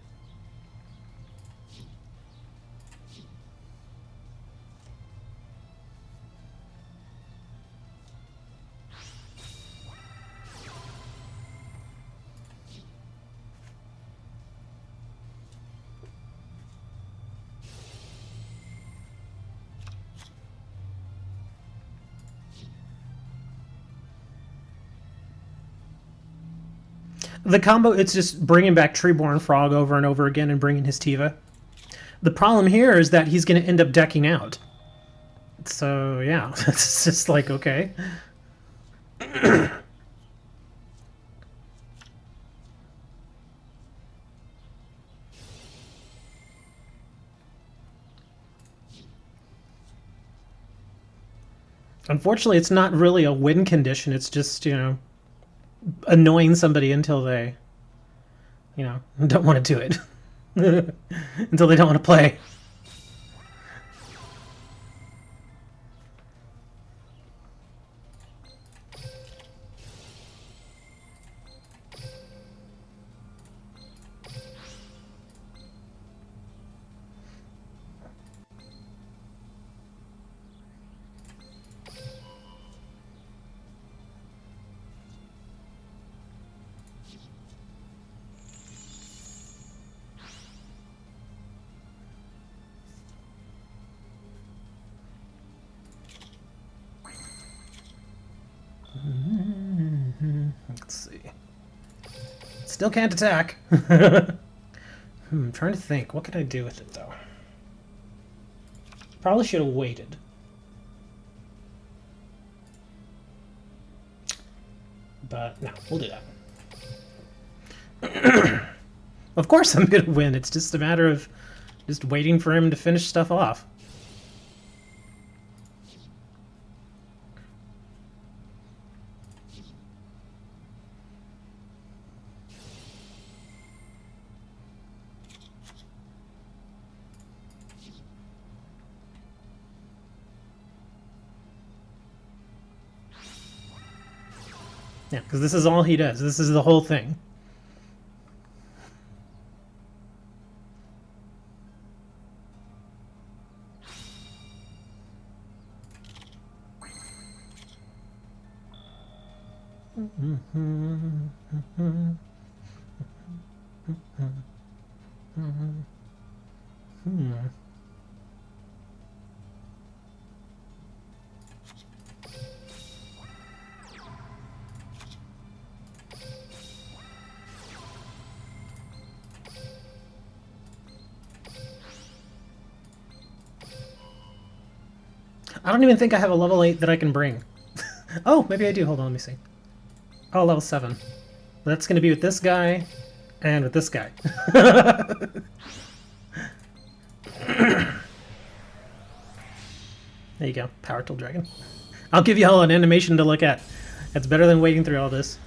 The combo, it's just bringing back Treeborn Frog over and over again and bringing his Tiva. The problem here is that he's going to end up decking out. So yeah, it's just like okay. Unfortunately, it's not really a win condition. It's just, annoying somebody until they, don't want to do it. Until they don't want to play. Let's see. Still can't attack. I'm trying to think. What could I do with it, though? Probably should have waited. But no, we'll do that. Of course I'm going to win. It's just a matter of just waiting for him to finish stuff off. Yeah, because this is all he does. This is the whole thing. I don't even think I have a level 8 that I can bring. Oh, maybe I do. Hold on, let me see. Oh, level 7. That's going to be with this guy and with this guy. There you go. Power Tool Dragon. I'll give you all an animation to look at. It's better than waiting through all this.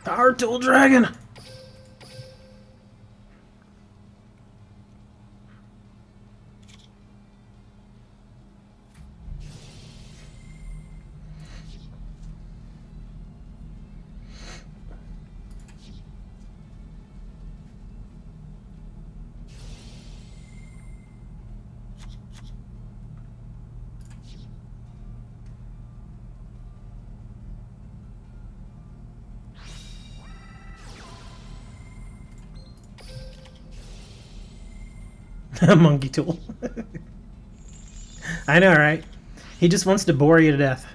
Power Tool Dragon! Monkey Tool. I know, right? He just wants to bore you to death.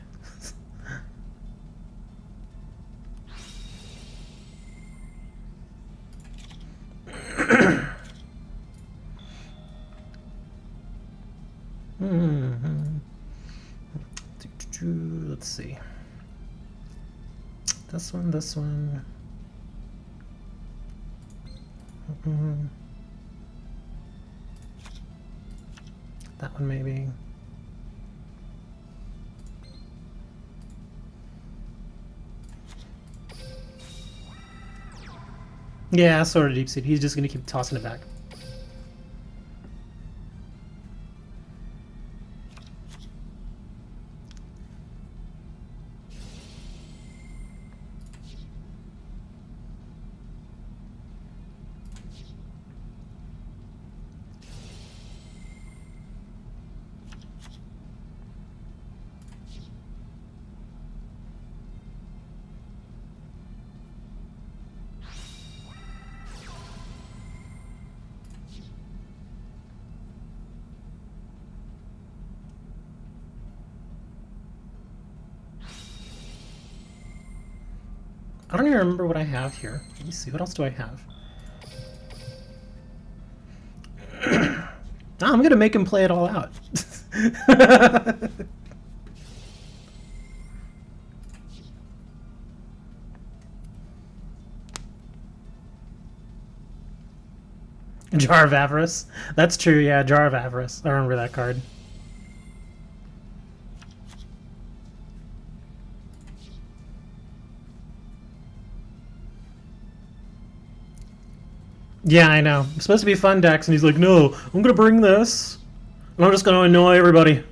Let's see. This one, this one. That one maybe. Yeah, sort of deep seed. He's just gonna keep tossing it back. don't even remember what I have here. Let me see. What else do I have? I'm going to make him play it all out. Jar of Avarice. That's true, yeah, Jar of Avarice. I remember that card. Yeah, I know. It's supposed to be fun decks, and he's like, no, I'm gonna bring this, and I'm just gonna annoy everybody.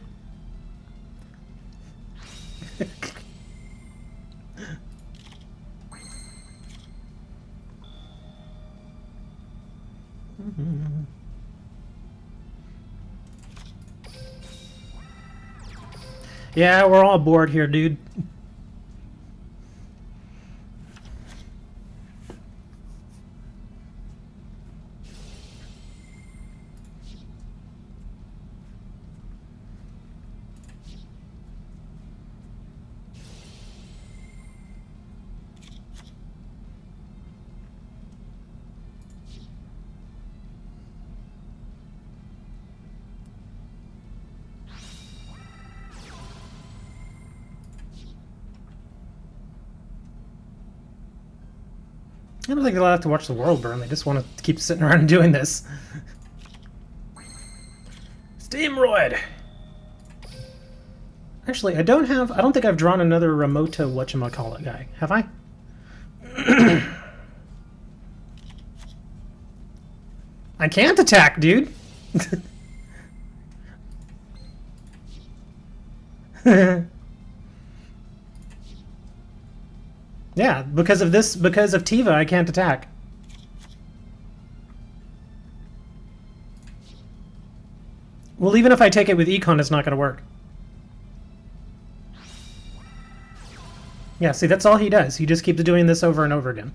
Yeah, we're all bored here, dude. I don't think they'll have to watch the world burn. They just want to keep sitting around and doing this. Steamroid! Actually, I don't think I've drawn another Ramota whatchamacallit guy. Have I? I can't attack, dude! Yeah, because of Tiva, I can't attack. Well, even if I take it with Econ, it's not going to work. Yeah, see, that's all he does. He just keeps doing this over and over again.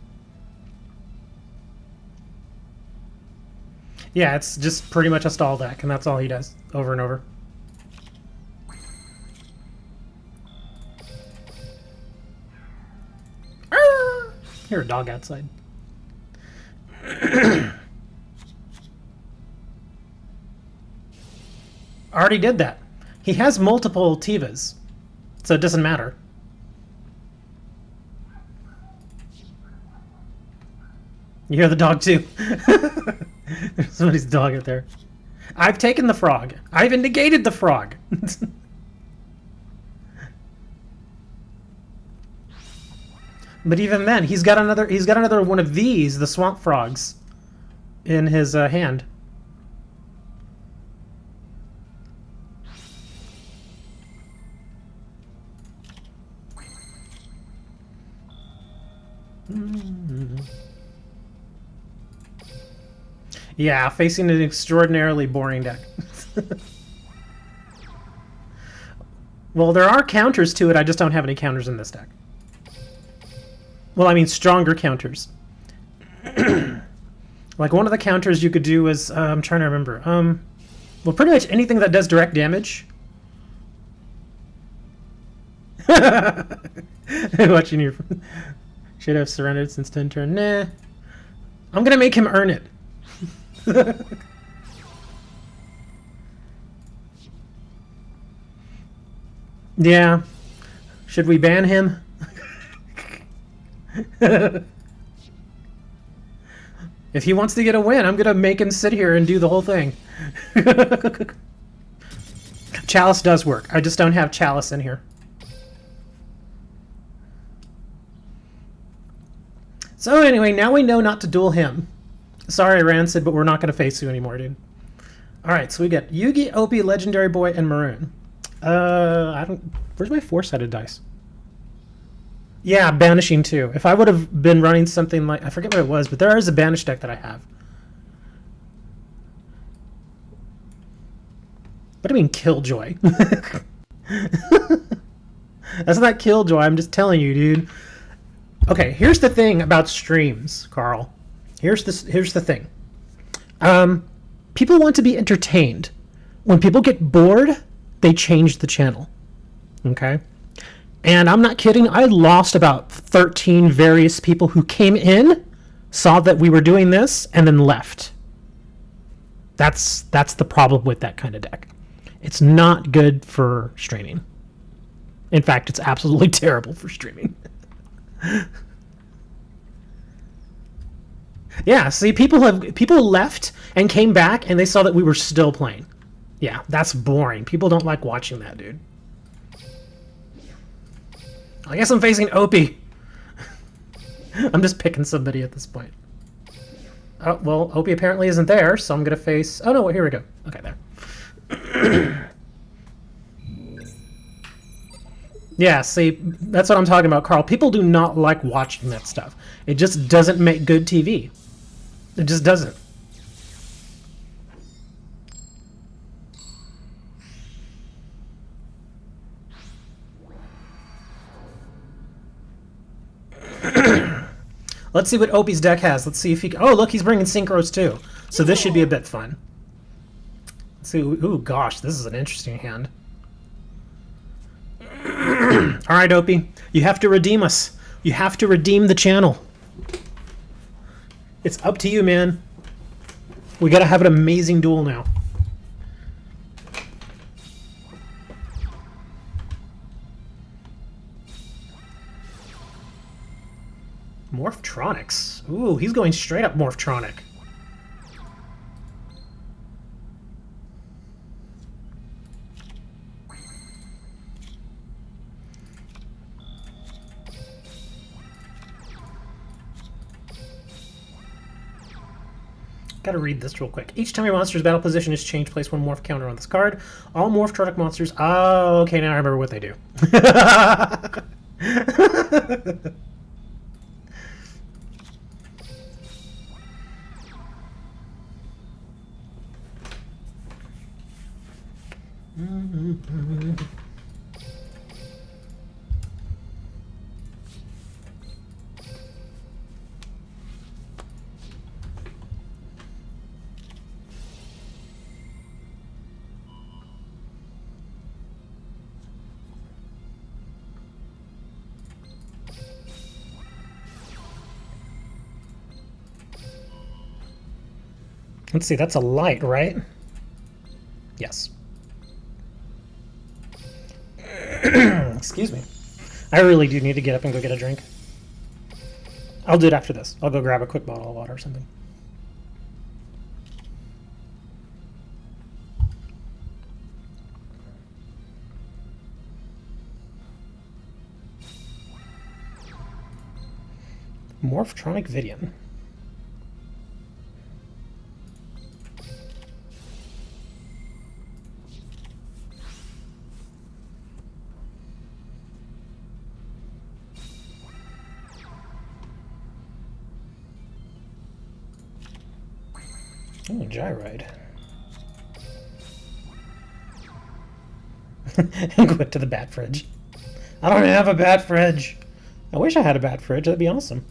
Yeah, it's just pretty much a stall deck, and that's all he does, over and over. Hear a dog outside. Already did that. He has multiple Tivas, so it doesn't matter. You hear the dog too. There's somebody's dog out there. I've taken the frog. I've negated the frog. But even then, he's got another one of these, the swamp frogs, in his hand. Yeah, facing an extraordinarily boring deck. Well, there are counters to it, I just don't have any counters in this deck. Well, I mean stronger counters. Like one of the counters you could do is, I'm trying to remember. Well, pretty much anything that does direct damage. Watching your... Should have surrendered since 10 turn. Nah. I'm gonna make him earn it. Yeah. Should we ban him? If he wants to get a win, I'm gonna make him sit here and do the whole thing. Chalice does work. I just don't have Chalice in here. So anyway, now we know not to duel him. Sorry, Rancid, but we're not going to face you anymore, dude. Alright, so we get Yugi, Opie, Legendary Boy, and Maroon. I don't... Where's my four-sided dice? Yeah, Banishing too. If I would have been running something like... I forget what it was, but there is a Banish deck that I have. What do you mean, Killjoy? That's not Killjoy, I'm just telling you, dude. Okay, here's the thing about streams, Carl. Here's the thing. People want to be entertained. When people get bored, they change the channel. Okay? And I'm not kidding, I lost about 13 various people who came in, saw that we were doing this, and then left. That's the problem with that kind of deck. It's not good for streaming. In fact, it's absolutely terrible for streaming. Yeah, see, people left and came back and they saw that we were still playing. Yeah, that's boring. People don't like watching that, dude. I guess I'm facing Opie. I'm just picking somebody at this point. Oh, well, Opie apparently isn't there, so I'm going to face... Oh, no, here we go. Okay, there. Yeah, see, that's what I'm talking about, Carl. People do not like watching that stuff. It just doesn't make good TV. It just doesn't. Let's see what Opie's deck has. Let's see if he... Oh, look, he's bringing Synchros too. So this should be a bit fun. Let's see. Ooh, gosh, this is an interesting hand. All right, Opie, you have to redeem us. You have to redeem the channel. It's up to you, man. We gotta have an amazing duel now. Morphtronics. Ooh, he's going straight up Morphtronic. Gotta read this real quick. Each time your monster's battle position is changed, place one morph counter on this card. All Morphtronic monsters... Oh, okay, now I remember what they do. Let's see, that's a light, right? Yes. Excuse me. I really do need to get up and go get a drink. I'll do it after this. I'll go grab a quick bottle of water or something. Morphtronic Vidian. Oh, Gyride. And quit to the bat fridge. I don't have a bat fridge. I wish I had a bat fridge. That'd be awesome.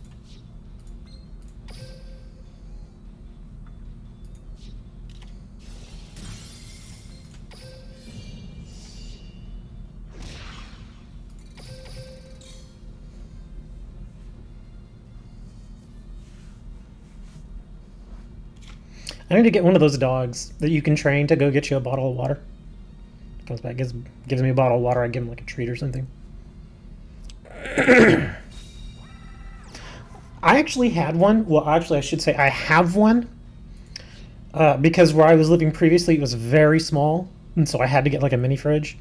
I need to get one of those dogs that you can train to go get you a bottle of water. Comes back, gives me a bottle of water, I give him like a treat or something. I actually had one. Well, actually, I should say I have one. Because where I was living previously, it was very small, and so I had to get like a mini fridge.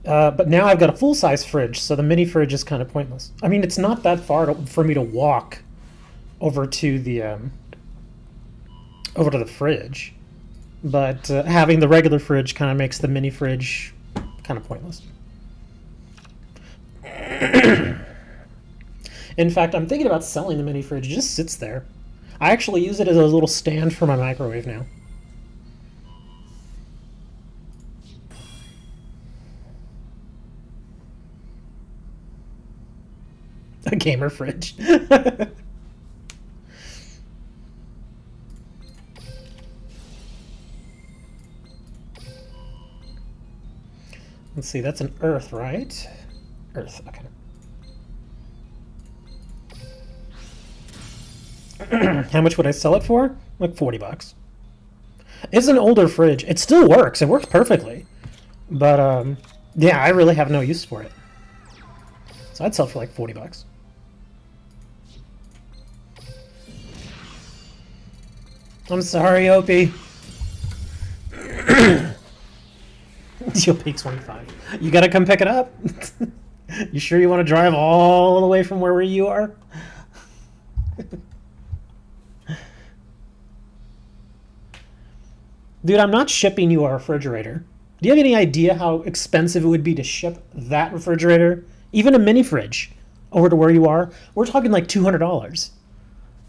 But now I've got a full-size fridge, so the mini fridge is kind of pointless. I mean, it's not that far for me to walk over to the fridge, but having the regular fridge kind of makes the mini fridge kind of pointless. In fact, I'm thinking about selling the mini fridge. It just sits there. I actually use it as a little stand for my microwave now. A gamer fridge. Let's see, that's an Earth, right? Earth, okay. How much would I sell it for? Like 40 bucks. It's an older fridge. It still works. It works perfectly. But, yeah, I really have no use for it. So I'd sell it for like 40 bucks. I'm sorry, Opie. You'll pay 25. You gotta come pick it up. You sure you want to drive all the way from where you are? Dude, I'm not shipping you a refrigerator. Do you have any idea how expensive it would be to ship that refrigerator, even a mini fridge, over to where you are? We're talking like $200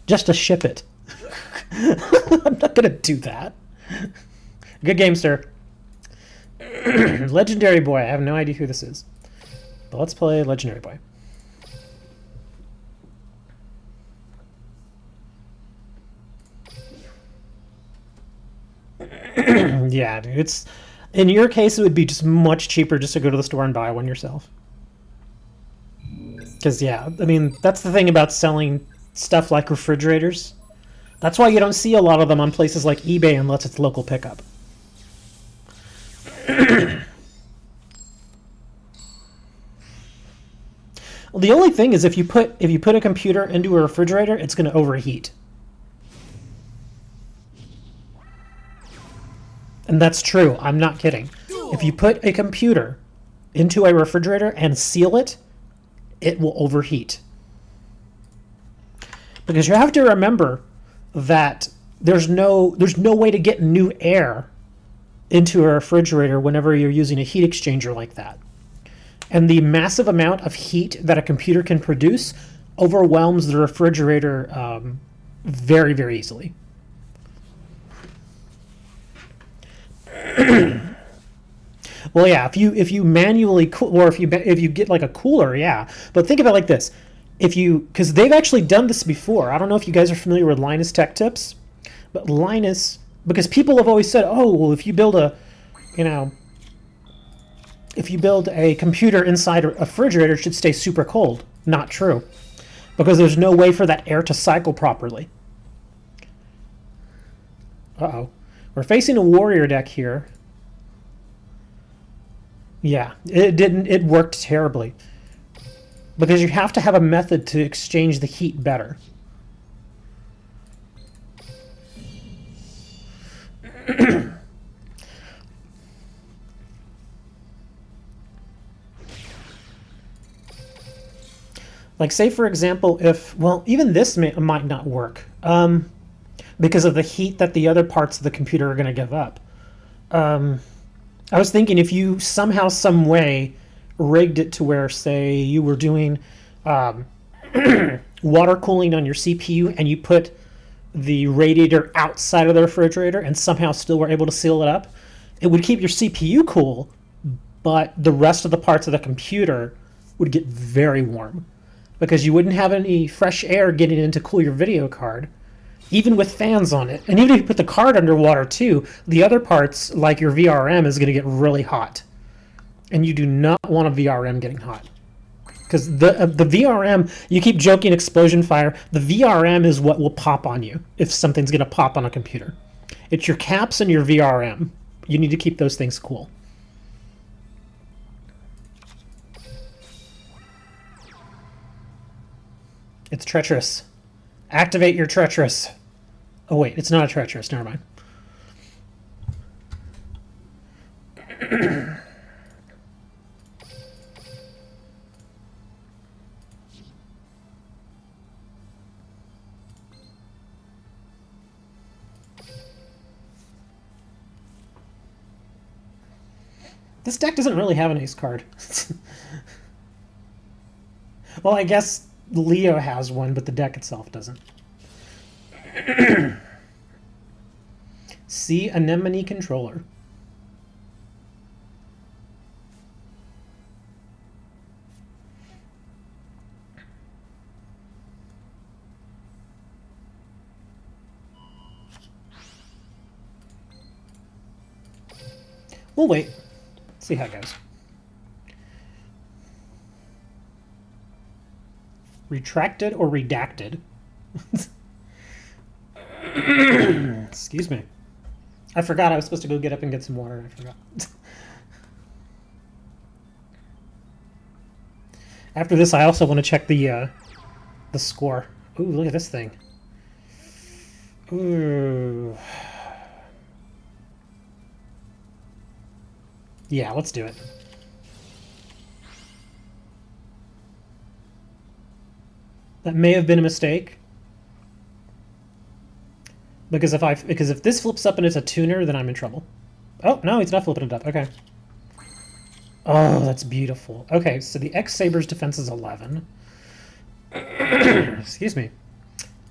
just to ship it. I'm not gonna do that. Good game, sir. Legendary Boy. I have no idea who this is. But let's play Legendary Boy. Yeah, dude. It's in your case, it would be just much cheaper just to go to the store and buy one yourself. Because yeah, I mean that's the thing about selling stuff like refrigerators. That's why you don't see a lot of them on places like eBay unless it's local pickup. Well, the only thing is if you put a computer into a refrigerator, it's going to overheat. And that's true. I'm not kidding. If you put a computer into a refrigerator and seal it, it will overheat. Because you have to remember that there's no way to get new air into a refrigerator whenever you're using a heat exchanger like that. And the massive amount of heat that a computer can produce overwhelms the refrigerator very, very easily. Well, yeah, if you manually or if you get like a cooler, yeah. But think about it like this: because they've actually done this before. I don't know if you guys are familiar with Linus Tech Tips, but Linus, because people have always said, oh, well, if you build a computer inside a refrigerator, it should stay super cold. Not true, because there's no way for that air to cycle properly. Uh-oh. We're facing a warrior deck here. Yeah, it worked terribly. Because you have to have a method to exchange the heat better. Like, say, for example, even this might not work. Because of the heat that the other parts of the computer are going to give up. I was thinking if you somehow, some way, rigged it to where, say, you were doing water cooling on your CPU and you put the radiator outside of the refrigerator and somehow still were able to seal it up, it would keep your CPU cool, but the rest of the parts of the computer would get very warm because you wouldn't have any fresh air getting in to cool your video card, even with fans on it. And even if you put the card underwater too, the other parts, like your VRM, is going to get really hot. And you do not want a VRM getting hot. Because the VRM, you keep joking explosion fire, the VRM is what will pop on you if something's going to pop on a computer. It's your caps and your VRM. You need to keep those things cool. It's treacherous. Activate your treacherous. Oh wait, it's not a treacherous, never mind. This deck doesn't really have an ace card. Well, I guess Leo has one, but the deck itself doesn't. See Anemone Controller. We'll wait. See how it goes. Retracted or redacted? Excuse me. I forgot I was supposed to go get up and get some water. I forgot. After this, I also want to check the score. Ooh, look at this thing. Ooh. Yeah, let's do it. That may have been a mistake. Because if this flips up and it's a tuner, then I'm in trouble. Oh, no, he's not flipping it up. Okay. Oh, that's beautiful. Okay, so the X-Saber's defense is 11. Excuse me.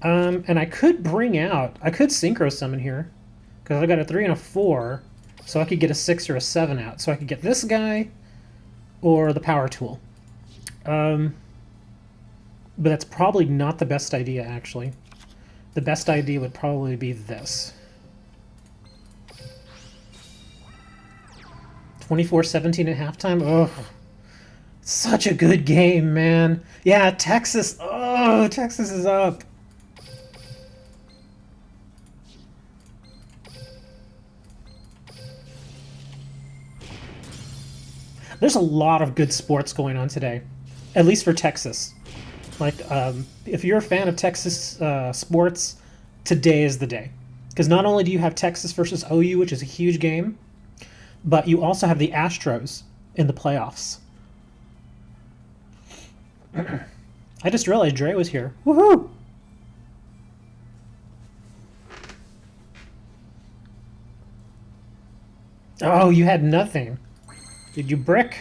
And I could synchro summon here. Because I got a 3 and a 4. So I could get a 6 or a 7 out. So I could get this guy or the power tool. But that's probably not the best idea, actually. The best idea would probably be this. 24-17 at halftime? Oh, such a good game, man. Yeah, Texas. Oh, Texas is up. There's a lot of good sports going on today, at least for Texas. Like, if you're a fan of Texas sports, today is the day. Because not only do you have Texas versus OU, which is a huge game, but you also have the Astros in the playoffs. I just realized Dre was here. Woohoo! Oh, you had nothing. Did you brick?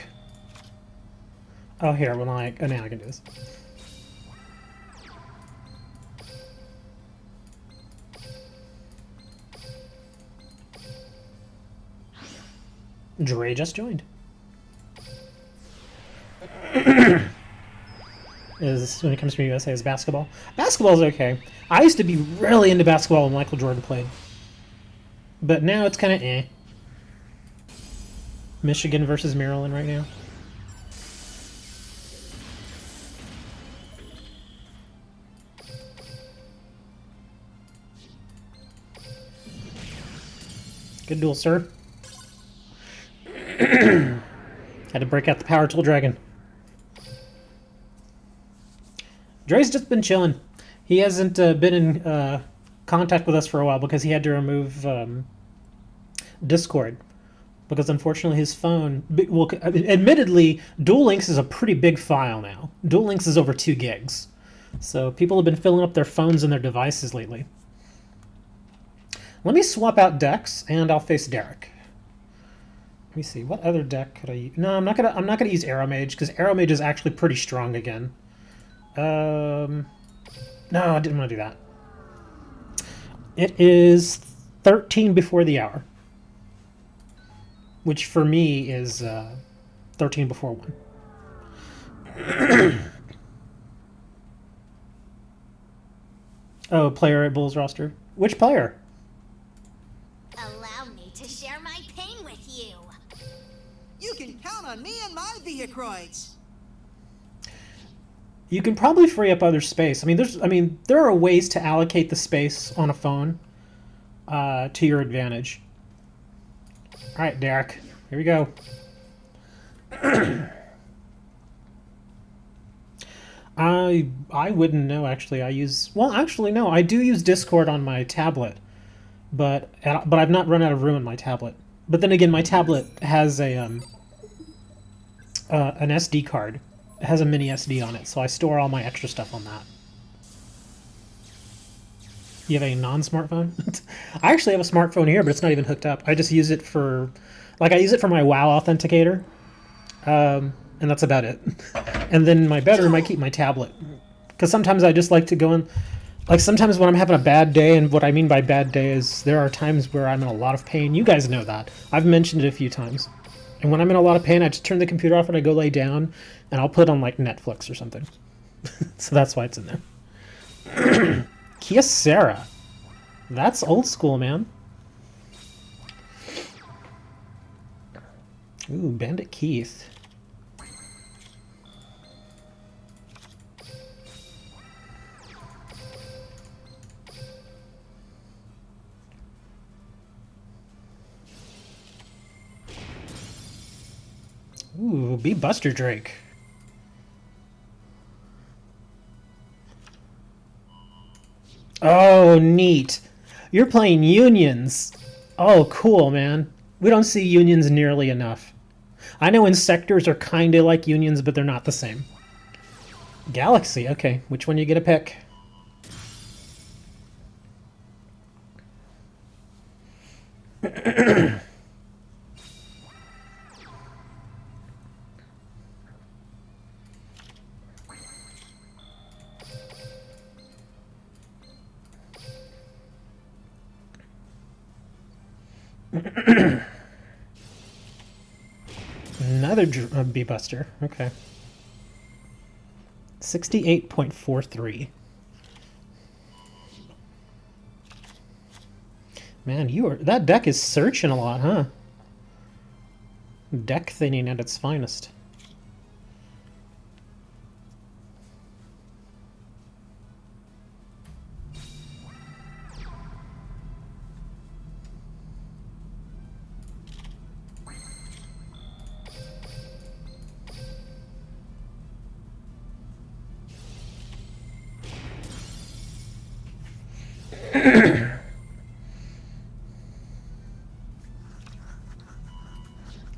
Oh, here, well, now I can do this. Dre just joined. When it comes to USA, is basketball. Basketball's okay. I used to be really into basketball when Michael Jordan played. But now it's kind of eh. Michigan versus Maryland right now. Good duel, sir. Had to break out the power tool dragon. Dre's just been chilling. He hasn't been in contact with us for a while because he had to remove Discord. Because unfortunately his phone... Well, admittedly, Duel Links is a pretty big file now. Duel Links is over 2 gigs. So people have been filling up their phones and their devices lately. Let me swap out decks, and I'll face Derek. Let me see, what other deck could I use? No, I'm not gonna use Arrow Mage, because Arrow Mage is actually pretty strong again. No, I didn't want to do that. It is 13 before the hour. Which for me is 13 before 1. Oh, player at Bulls roster. Which player? Allow me to share my pain with you. You can count on me and my Vehicroids. You can probably free up other space. I mean, there are ways to allocate the space on a phone to your advantage. All right, Derek, here we go. I wouldn't know, actually. No, I do use Discord on my tablet, but I've not run out of room on my tablet. But then again, my tablet has an SD card. It has a mini SD on it, so I store all my extra stuff on that. You have a non-smartphone? I actually have a smartphone here, but it's not even hooked up. I just use it for... I use it for my WoW authenticator. And that's about it. And then in my bedroom, I keep my tablet. Because sometimes I just like to go in... sometimes when I'm having a bad day, and what I mean by bad day is there are times where I'm in a lot of pain. You guys know that. I've mentioned it a few times. And when I'm in a lot of pain, I just turn the computer off and I go lay down, and I'll put on, Netflix or something. So that's why it's in there. Kyocera. That's old school, man. Ooh, Bandit Keith. be Buster Drake. Oh, neat. You're playing unions. Oh, cool, man. We don't see unions nearly enough. I know insectors are kind of like unions, but they're not the same. Galaxy, okay. Which one you get a pick? Another B-Buster. Okay. 68.43. Man, that deck is searching a lot, huh? Deck thinning at its finest.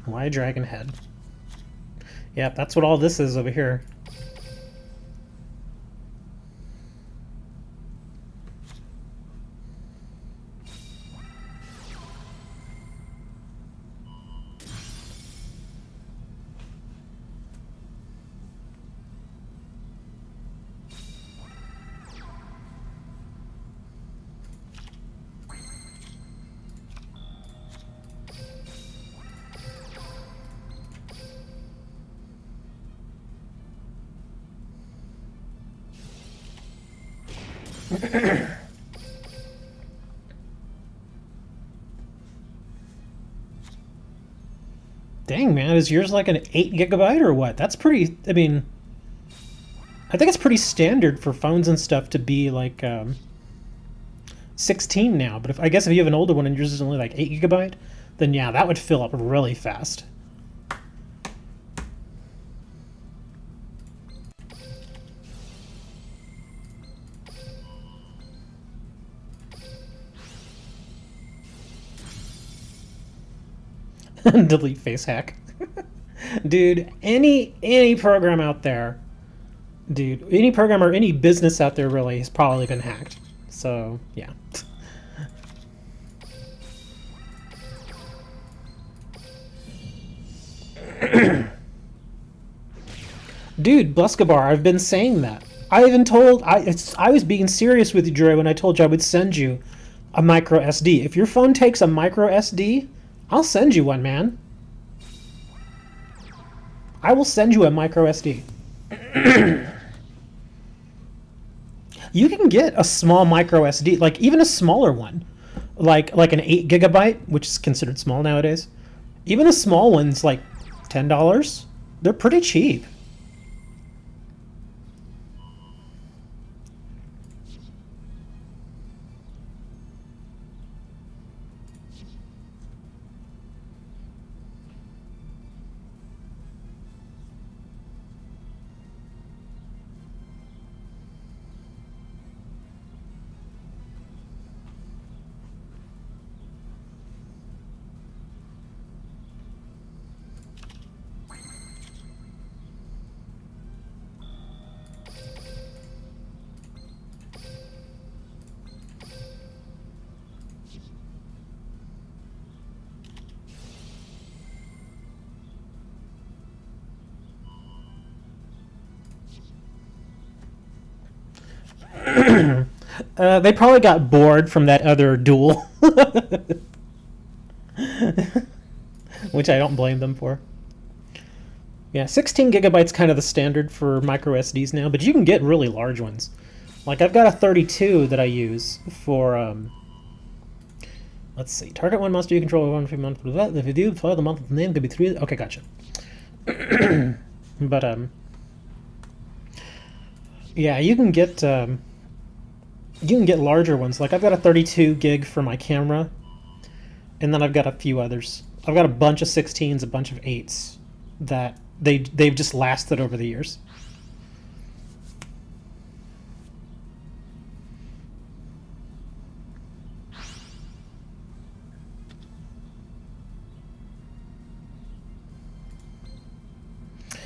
Why Dragon Head? Yep, that's what all this is over here. Dang, man, is yours like an 8 gigabyte or what? That's pretty, I mean, I think it's pretty standard for phones and stuff to be like 16 now, but I guess if you have an older one and yours is only like 8 gigabyte, then yeah, that would fill up really fast. Delete face hack. Dude, any program out there, dude, any program or any business out there really has probably been hacked. So, yeah. Dude, Bluskabar, I've been saying that. I even told I was being serious with you, Dre, when I told you I would send you a micro SD. If your phone takes a micro SD, I'll send you one, man. I will send you a micro SD. You can get a small micro SD, like even a smaller one, like an 8 gigabyte, which is considered small nowadays. Even a small one's like $10. They're pretty cheap. They probably got bored from that other duel. Which I don't blame them for. Yeah, 16 gigabytes kind of the standard for micro SDs now, but you can get really large ones. Like I've got a 32 that I use for let's see, target one monster you control one free month. If you do, follow the month name could be 3. Okay, gotcha. But yeah, you can get larger ones. Like I've got a 32 gig for my camera, and then I've got a few others. I've got a bunch of 16s, a bunch of 8s that They've just lasted over the years.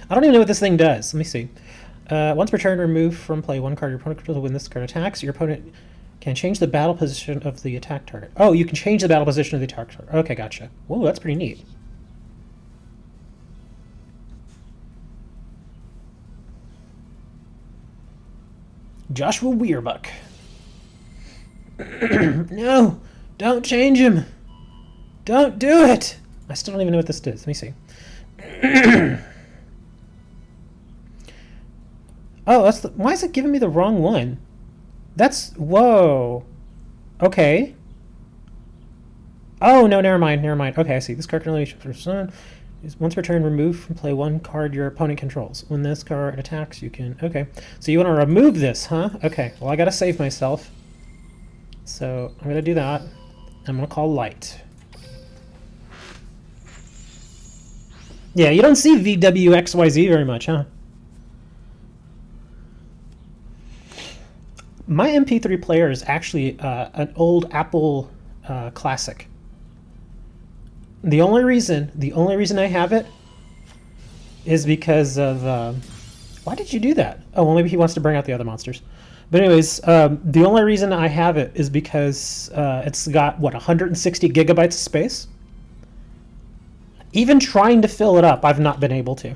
I don't even know what this thing does. Let me see. Once per turn, remove from play one card your opponent controls. When this card attacks, your opponent can change the battle position of the attack target. Oh, you can change the battle position of the attack target. Okay, gotcha. Whoa, that's pretty neat. Joshua Weirbuck. No, don't change him. Don't do it. I still don't even know what this does. Let me see. Oh, that's the, why is it giving me the wrong one? That's, whoa. Okay. Oh, no, never mind, never mind. Okay, I see. This card can only for son. Once per turn, remove from play one card your opponent controls. When this card attacks, you can... Okay. So you want to remove this, huh? Okay. Well, I got to save myself. So I'm going to do that. I'm going to call light. Yeah, you don't see VWXYZ very much, huh? My MP3 player is actually an old Apple classic. The only reason I have it is because of why did you do that? Oh, well, maybe he wants to bring out the other monsters. But anyways, the only reason I have it is because it's got what 160 gigabytes of space. Even trying to fill it up, I've not been able to.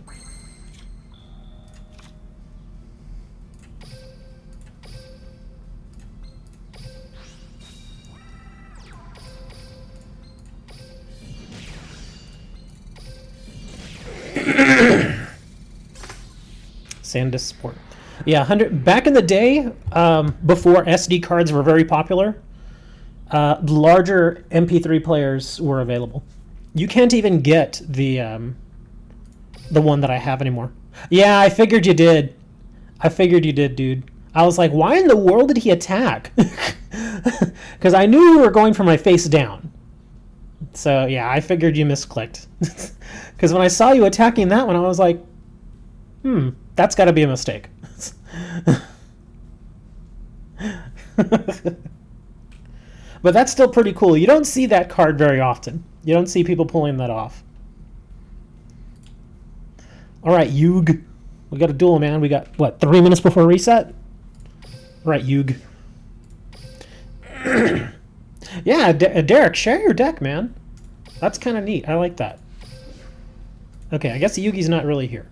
SanDisk support. Yeah, 100 back in the day, before SD cards were very popular, larger MP3 players were available. You can't even get the one that I have anymore. Yeah, I figured you did. I figured you did, dude. I was like, why in the world did he attack? Because I knew you were going for my face down. So yeah, I figured you misclicked. Because when I saw you attacking that one, I was like, that's got to be a mistake. But that's still pretty cool. You don't see that card very often. You don't see people pulling that off. All right, Yug. We got a duel, man. We got, what, 3 minutes before reset? All right, Yug. Yeah, Derek, share your deck, man. That's kind of neat. I like that. Okay, I guess Yugi's not really here.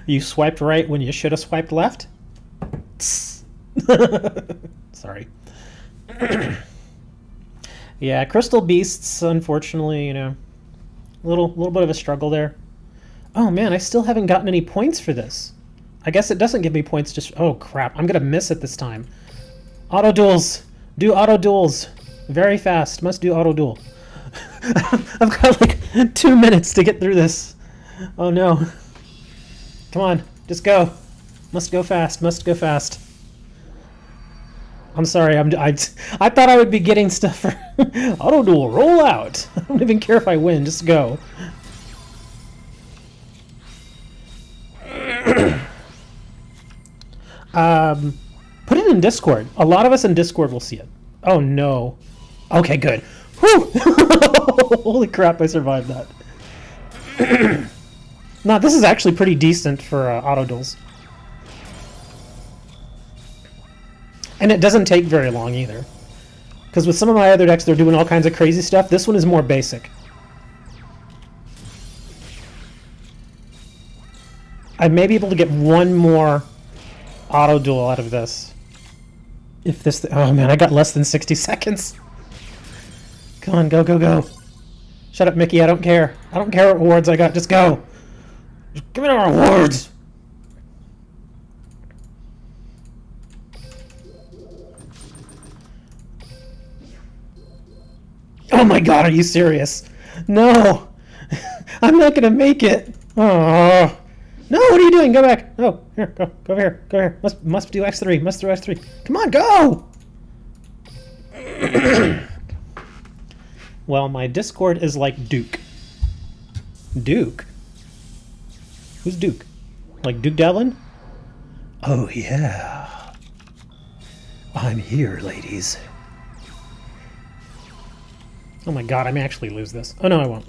You swiped right when you should have swiped left? Sorry. Yeah, Crystal Beasts, unfortunately, you know, little bit of a struggle there. Oh man, I still haven't gotten any points for this. I guess it doesn't give me points just... Oh crap, I'm gonna miss it this time. Auto duels. Do auto duels. Very fast. Must do auto duel. I've got like 2 minutes to get through this. Oh no. Come on, just go. Must go fast. Must go fast. I'm sorry. I thought I would be getting stuff for auto duel. Roll out. I don't even care if I win. Just go. Put it in Discord. A lot of us in Discord will see it. Oh no. Okay, good. Whew! Holy crap! I survived that. No, this is actually pretty decent for auto duels. And it doesn't take very long either. Because with some of my other decks, they're doing all kinds of crazy stuff. This one is more basic. I may be able to get one more auto duel out of this. If this... Oh man, I got less than 60 seconds. Come on, go, go, go. Shut up, Mickey. I don't care. I don't care what rewards I got. Just go. Just give me the rewards. Oh my god, are you serious? No! I'm not gonna make it! Oh. No, what are you doing? Go back! Oh, here, go over here, go over here. Must do X3, must do X3. Come on, go! Well, my Discord is like Duke. Duke? Who's Duke? Like Duke Devlin? Oh, yeah. I'm here, ladies. Oh my god, I may actually lose this. Oh no, I won't.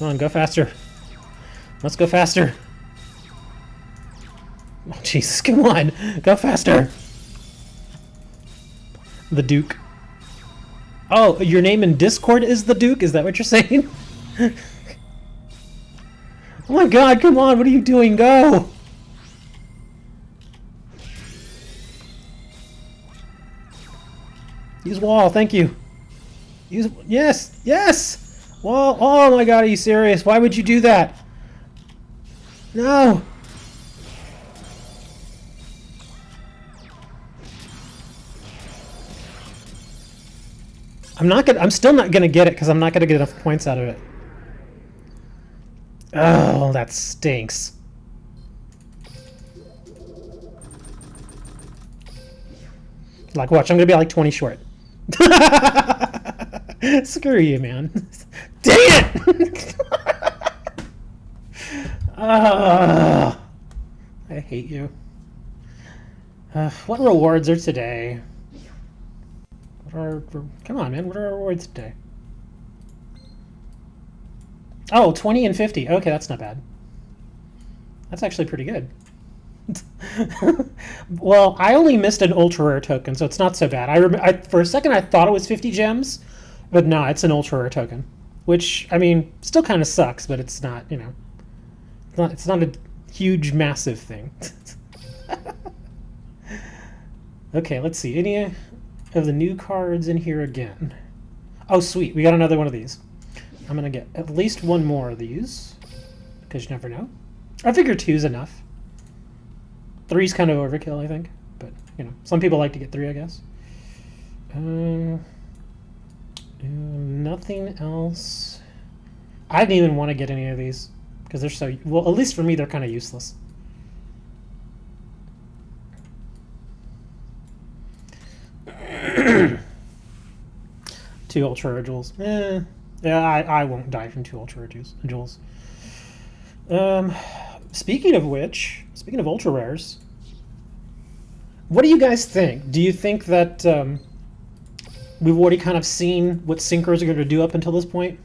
Come on, go faster. Let's go faster. Oh, Jesus, come on. Go faster. The Duke. Oh, your name in Discord is the Duke? Is that what you're saying? Oh my god, come on, what are you doing? Go! Use wall, thank you. Use, yes, yes! Wall, oh my god, are you serious? Why would you do that? No! I'm still not gonna get it because I'm not gonna get enough points out of it. Oh, that stinks. Like, watch, I'm gonna be like 20 short. Screw you, man. Dang it! I hate you. What rewards are today? Come on, man. What are our rewards today? Oh, 20 and 50. Okay, that's not bad. That's actually pretty good. Well, I only missed an ultra rare token, so it's not so bad. For a second I thought it was 50 gems, but no, it's an ultra rare token, which I mean, still kind of sucks, but it's not, you know, it's not a huge, massive thing. Okay, let's see. Any of the new cards in here again? Oh, sweet. We got another one of these. I'm going to get at least one more of these, because you never know. I figure 2's enough. 3's kind of overkill, I think. But, you know, some people like to get 3, I guess. Nothing else. I didn't even want to get any of these, because they're so... Well, at least for me, they're kind of useless. Two ultra rare jewels. Yeah, I won't die from 2 ultra rare jewels. Speaking of which, speaking of ultra rares, what do you guys think? Do you think that we've already kind of seen what synchros are going to do up until this point?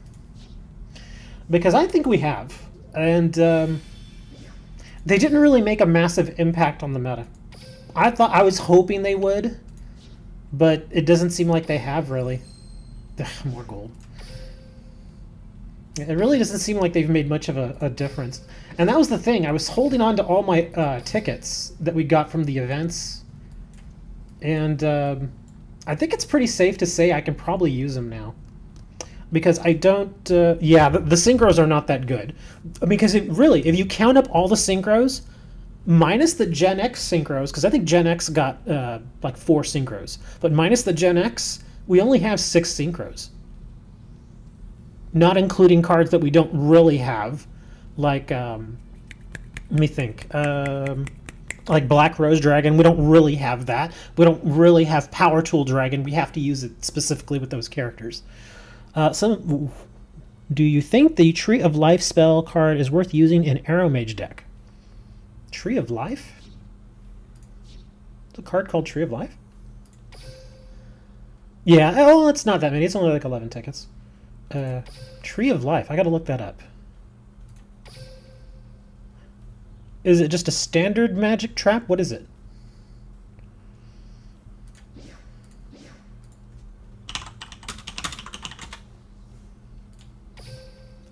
Because I think we have, and they didn't really make a massive impact on the meta. I was hoping they would, but it doesn't seem like they have really. More gold. It really doesn't seem like they've made much of a difference. And that was the thing. I was holding on to all my tickets that we got from the events. And I think it's pretty safe to say I can probably use them now. Because I don't... yeah, the synchros are not that good. Because really, if you count up all the synchros, minus the Gen X synchros, because I think Gen X got like 4 synchros, but minus the Gen X, we only have 6 synchros. Not including cards that we don't really have, like, let me think, like Black Rose Dragon, we don't really have that. We don't really have Power Tool Dragon, we have to use it specifically with those characters. Do you think the Tree of Life spell card is worth using in Arrow Mage deck? Tree of Life? It's a card called Tree of Life? Yeah, oh, it's not that many. It's only like 11 tickets. Tree of Life. I gotta look that up. Is it just a standard magic trap? What is it?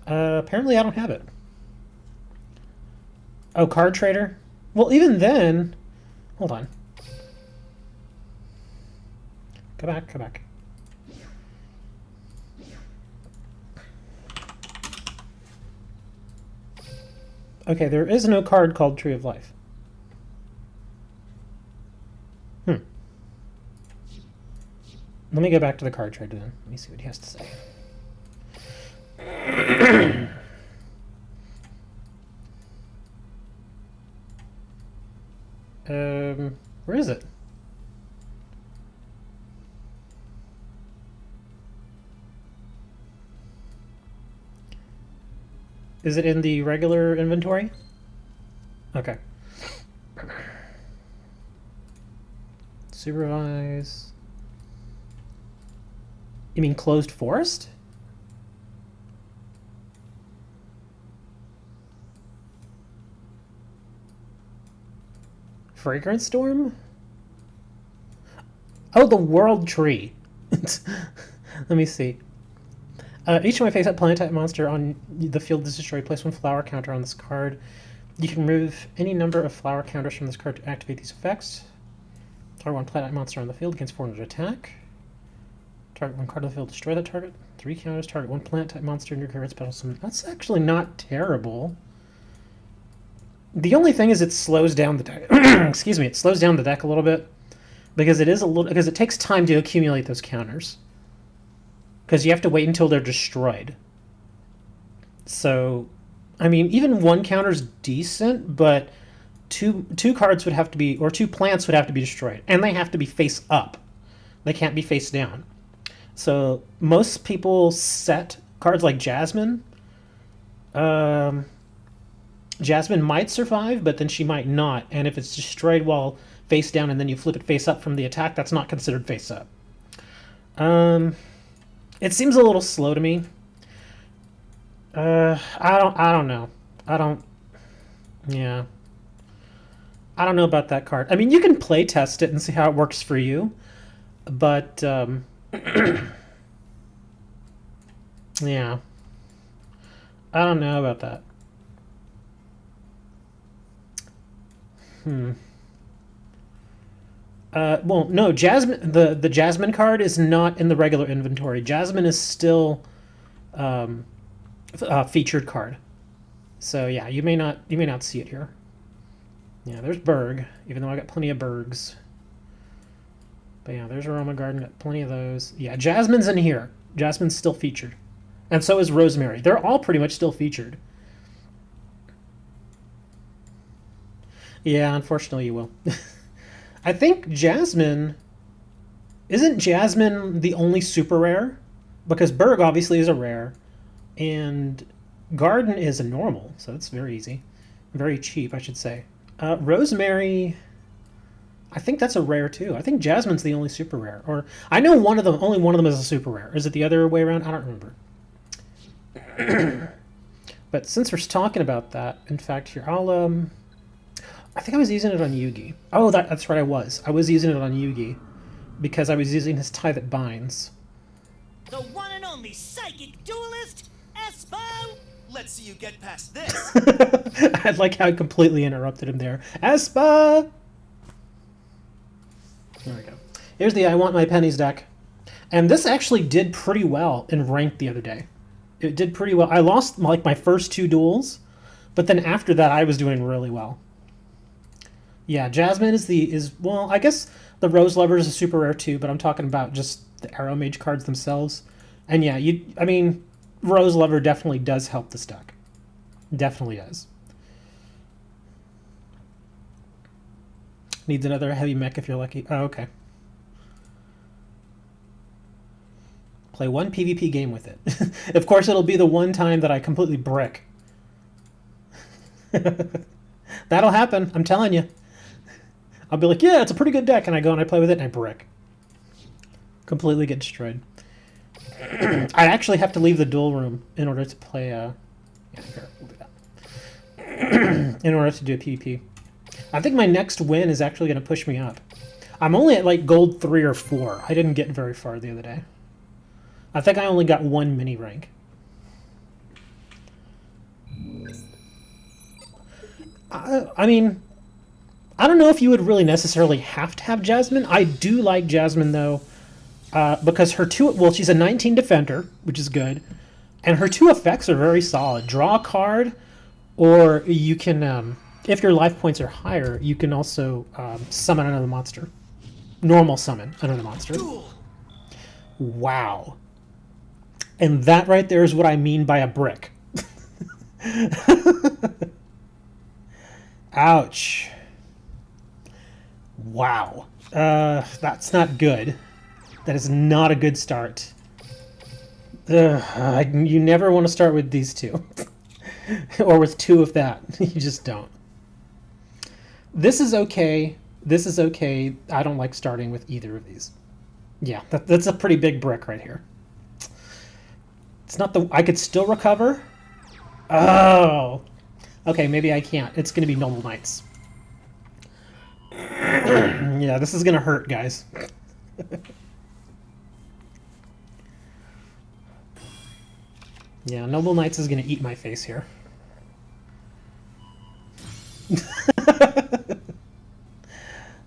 Apparently I don't have it. Oh, Card Trader? Well, even then... Hold on. Go back, go back. Okay, there is no card called Tree of Life. Let me go back to the card trader then. Let me see what he has to say. Where is it? Is it in the regular inventory? Okay. Supervise. You mean closed forest? Fragrance storm? Oh, the world tree. Let me see. Each time I face that planet type monster on the field is destroyed, place one flower counter on this card. You can remove any number of flower counters from this card to activate these effects. Target one planet monster on the field against 400 attack. Target one card on the field, destroy that target. 3 counters, target one planet type monster in your card special summon. That's actually not terrible. The only thing is it slows down the deck. Excuse me, it slows down the deck a little bit because it takes time to accumulate those counters. Because you have to wait until they're destroyed. So, I mean, even one counter's decent, but two cards would have to be, or 2 plants would have to be destroyed, and they have to be face up. They can't be face down. So most people set cards like Jasmine. Jasmine might survive, but then she might not. And if it's destroyed while face down and then you flip it face up from the attack, that's not considered face up. It seems a little slow to me. I don't know. Yeah. I don't know about that card. I mean, you can play test it and see how it works for you, but yeah. I don't know about that. Well, no, Jasmine. The Jasmine card is not in the regular inventory. Jasmine is still a featured card. So yeah, you may not see it here. Yeah, there's Berg, even though I got plenty of Bergs. But yeah, there's Aroma Garden, got plenty of those. Yeah, Jasmine's in here. Jasmine's still featured. And so is Rosemary. They're all pretty much still featured. Yeah, unfortunately you will. I think Jasmine... Isn't Jasmine the only super rare? Because Berg obviously is a rare. And Garden is a normal, so that's very easy. Very cheap, I should say. Rosemary... I think that's a rare too. I think Jasmine's the only super rare. Or I know only one of them is a super rare. Is it the other way around? I don't remember. But since we're talking about that, in fact, here I think I was using it on Yugi. Oh, that's right, I was. I was using it on Yugi because I was using his tie that binds. The one and only psychic duelist, Espo! Let's see you get past this. I like how I completely interrupted him there. Espa! There we go. Here's the I Want My Pennies deck. And this actually did pretty well in ranked the other day. It did pretty well. I lost like my first 2 duels, but then after that I was doing really well. Yeah, Jasmine is well, I guess the Rose Lover is a super rare too, but I'm talking about just the Arrow Mage cards themselves. And yeah, I mean, Rose Lover definitely does help this deck. Definitely does. Needs another heavy mech if you're lucky. Oh, okay. Play 1 PvP game with it. Of course, it'll be the one time that I completely brick. That'll happen, I'm telling you. I'll be like, yeah, it's a pretty good deck, and I go and I play with it, and I brick. Completely get destroyed. I actually have to leave the duel room in order to play, yeah, here, we'll do that. In order to do a PvP. I think my next win is actually going to push me up. I'm only at like gold 3 or 4. I didn't get very far the other day. I think I only got 1 mini rank. I mean, I don't know if you would really necessarily have to have Jasmine. I do like Jasmine though, because her she's a 19 defender, which is good, and her 2 effects are very solid. Draw a card, or you can, if your life points are higher, you can also summon another monster. Normal summon another monster. Wow. And that right there is what I mean by a brick. Ouch. Wow. That's not good. That is not a good start. You never want to start with these 2. or with 2 of that. You just don't. This is okay. This is okay. I don't like starting with either of these. Yeah, that's a pretty big brick right here. It's not the... I could still recover. Oh. Okay, maybe I can't. It's going to be Noble Knights. Yeah, this is going to hurt, guys. Yeah, Noble Knights is going to eat my face here.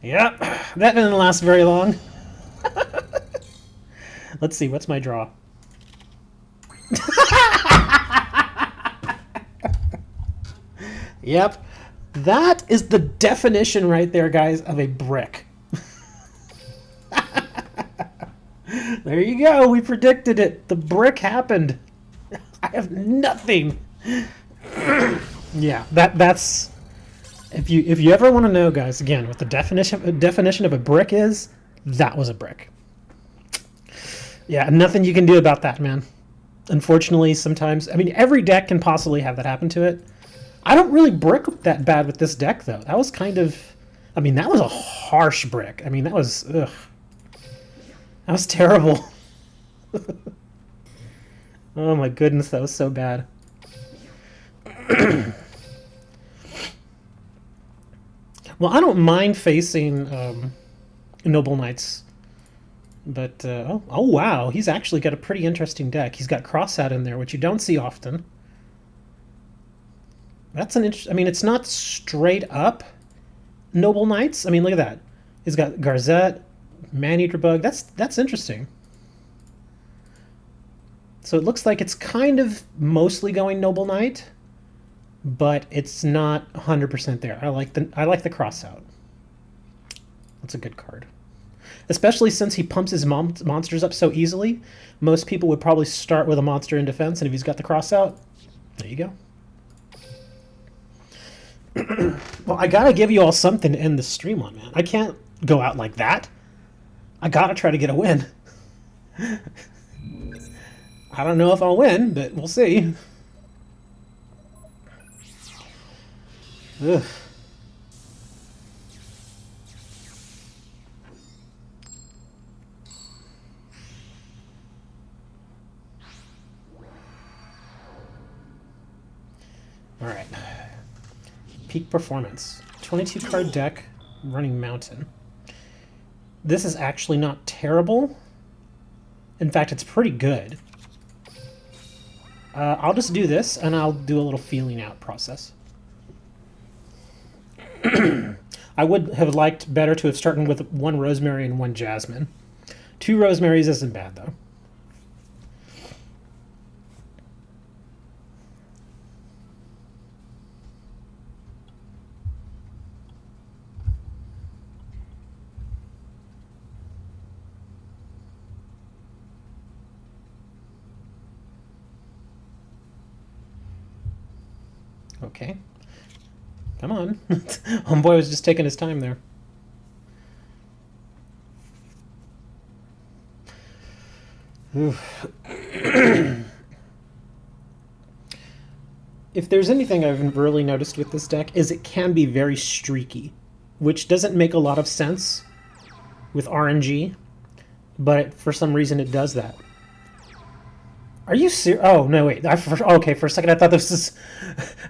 Yep, that didn't last very long. Let's see, what's my draw? Yep, that is the definition right there, guys, of a brick. There you go, we predicted it. The brick happened. I have nothing. Yeah, that's... If you ever want to know, guys, again, what the definition of a brick is, that was a brick. Yeah, nothing you can do about that, man. Unfortunately, sometimes... I mean, every deck can possibly have that happen to it. I don't really brick that bad with this deck, though. That was kind of... I mean, that was a harsh brick. I mean, that was... Ugh. That was terrible. Oh my goodness, that was so bad. Well, I don't mind facing Noble Knights, but oh wow, he's actually got a pretty interesting deck. He's got Crossout in there, which you don't see often. That's an I mean, it's not straight up Noble Knights. I mean, look at that. He's got Garzette, Maneater Bug. That's interesting. So it looks like it's kind of mostly going Noble Knight, but it's not 100% there. I like the Crossout. That's a good card. Especially since he pumps his monsters up so easily. Most people would probably start with a monster in defense, and if he's got the Crossout, there you go. Well, I gotta give you all something to end the stream on, man. I can't go out like that. I gotta try to get a win. I don't know if I'll win, but we'll see. Ugh. All right. Peak performance. 22 card deck, running Mountain. This is actually not terrible. In fact, it's pretty good. I'll just do this, and I'll do a little feeling out process. I would have liked better to have started with 1 Rosemary and 1 Jasmine. 2 Rosemaries isn't bad, though. Okay. Come on. Homeboy was just taking his time there. If there's anything I've really noticed with this deck is it can be very streaky, which doesn't make a lot of sense with RNG, but for some reason it does that. Are you serious? Oh, no, wait. Okay, for a second I thought this was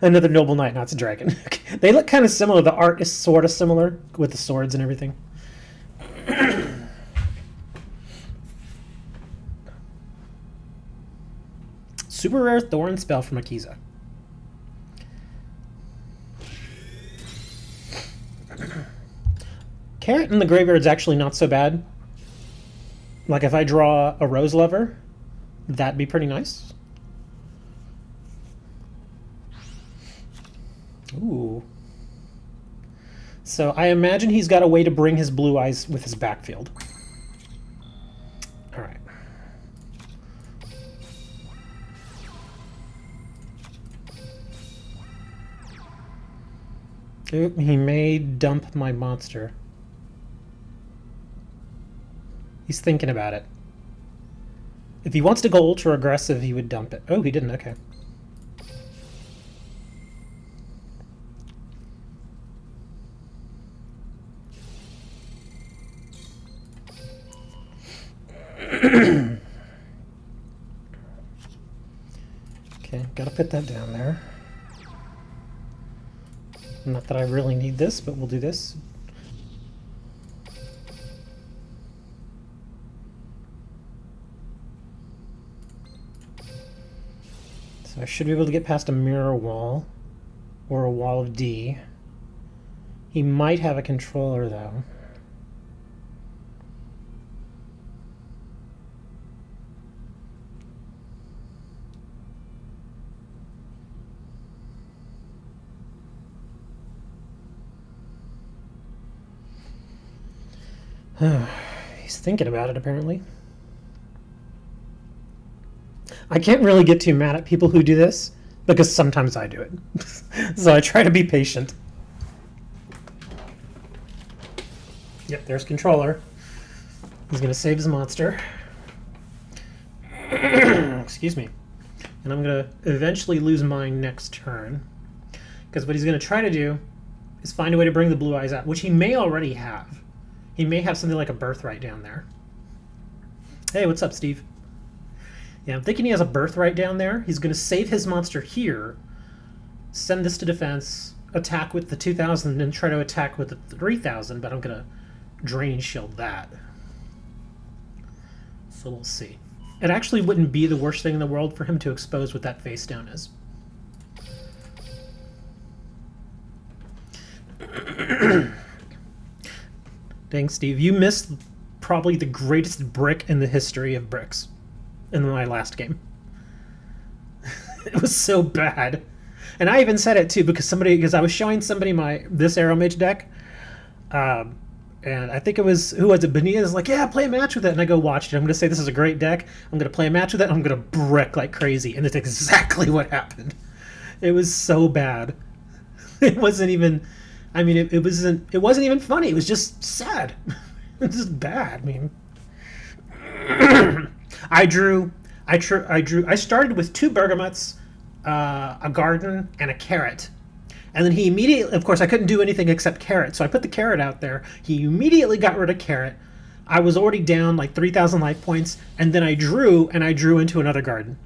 another Noble Knight, not a dragon. Okay. They look kind of similar. The art is sort of similar with the swords and everything. Super rare Thorn spell from Akiza. Carrot in the graveyard is actually not so bad. Like if I draw a Rose Lover, that'd be pretty nice. Ooh. So I imagine he's got a way to bring his blue eyes with his backfield. All right. Ooh, he may dump my monster. He's thinking about it. If he wants to go ultra aggressive, he would dump it. Oh, he didn't. Okay. Okay, gotta put that down there. Not that I really need this, but we'll do this. So I should be able to get past a mirror wall or a wall of D. He might have a controller though. He's thinking about it, apparently. I can't really get too mad at people who do this, because sometimes I do it. So I try to be patient. Yep, there's controller. He's going to save his monster. Excuse me. And I'm going to eventually lose mine next turn. Because what he's going to try to do is find a way to bring the blue eyes out, which he may already have. He may have something like a birthright down there. Hey, what's up, Steve? Yeah, I'm thinking he has a birthright down there. He's going to save his monster here, send this to defense, attack with the 2,000, and try to attack with the 3,000, but I'm going to drain shield that. So we'll see. It actually wouldn't be the worst thing in the world for him to expose what that face down is. Dang, Steve, you missed probably the greatest brick in the history of bricks in my last game. It was so bad. And I even said it too because I was showing somebody this Arrow Mage deck. And I think it was, who was it? Benita's like, yeah, play a match with it. And I go, watch it. I'm going to say this is a great deck. I'm going to play a match with it. I'm going to brick like crazy. And it's exactly what happened. It was so bad. It wasn't even, I mean, it wasn't even funny. It was just sad. It was just bad. I mean, I started with 2 bergamots, a garden, and a carrot. And then he immediately, of course, I couldn't do anything except carrot, so I put the carrot out there. He immediately got rid of carrot. I was already down like 3,000 life points, and then I drew into another garden.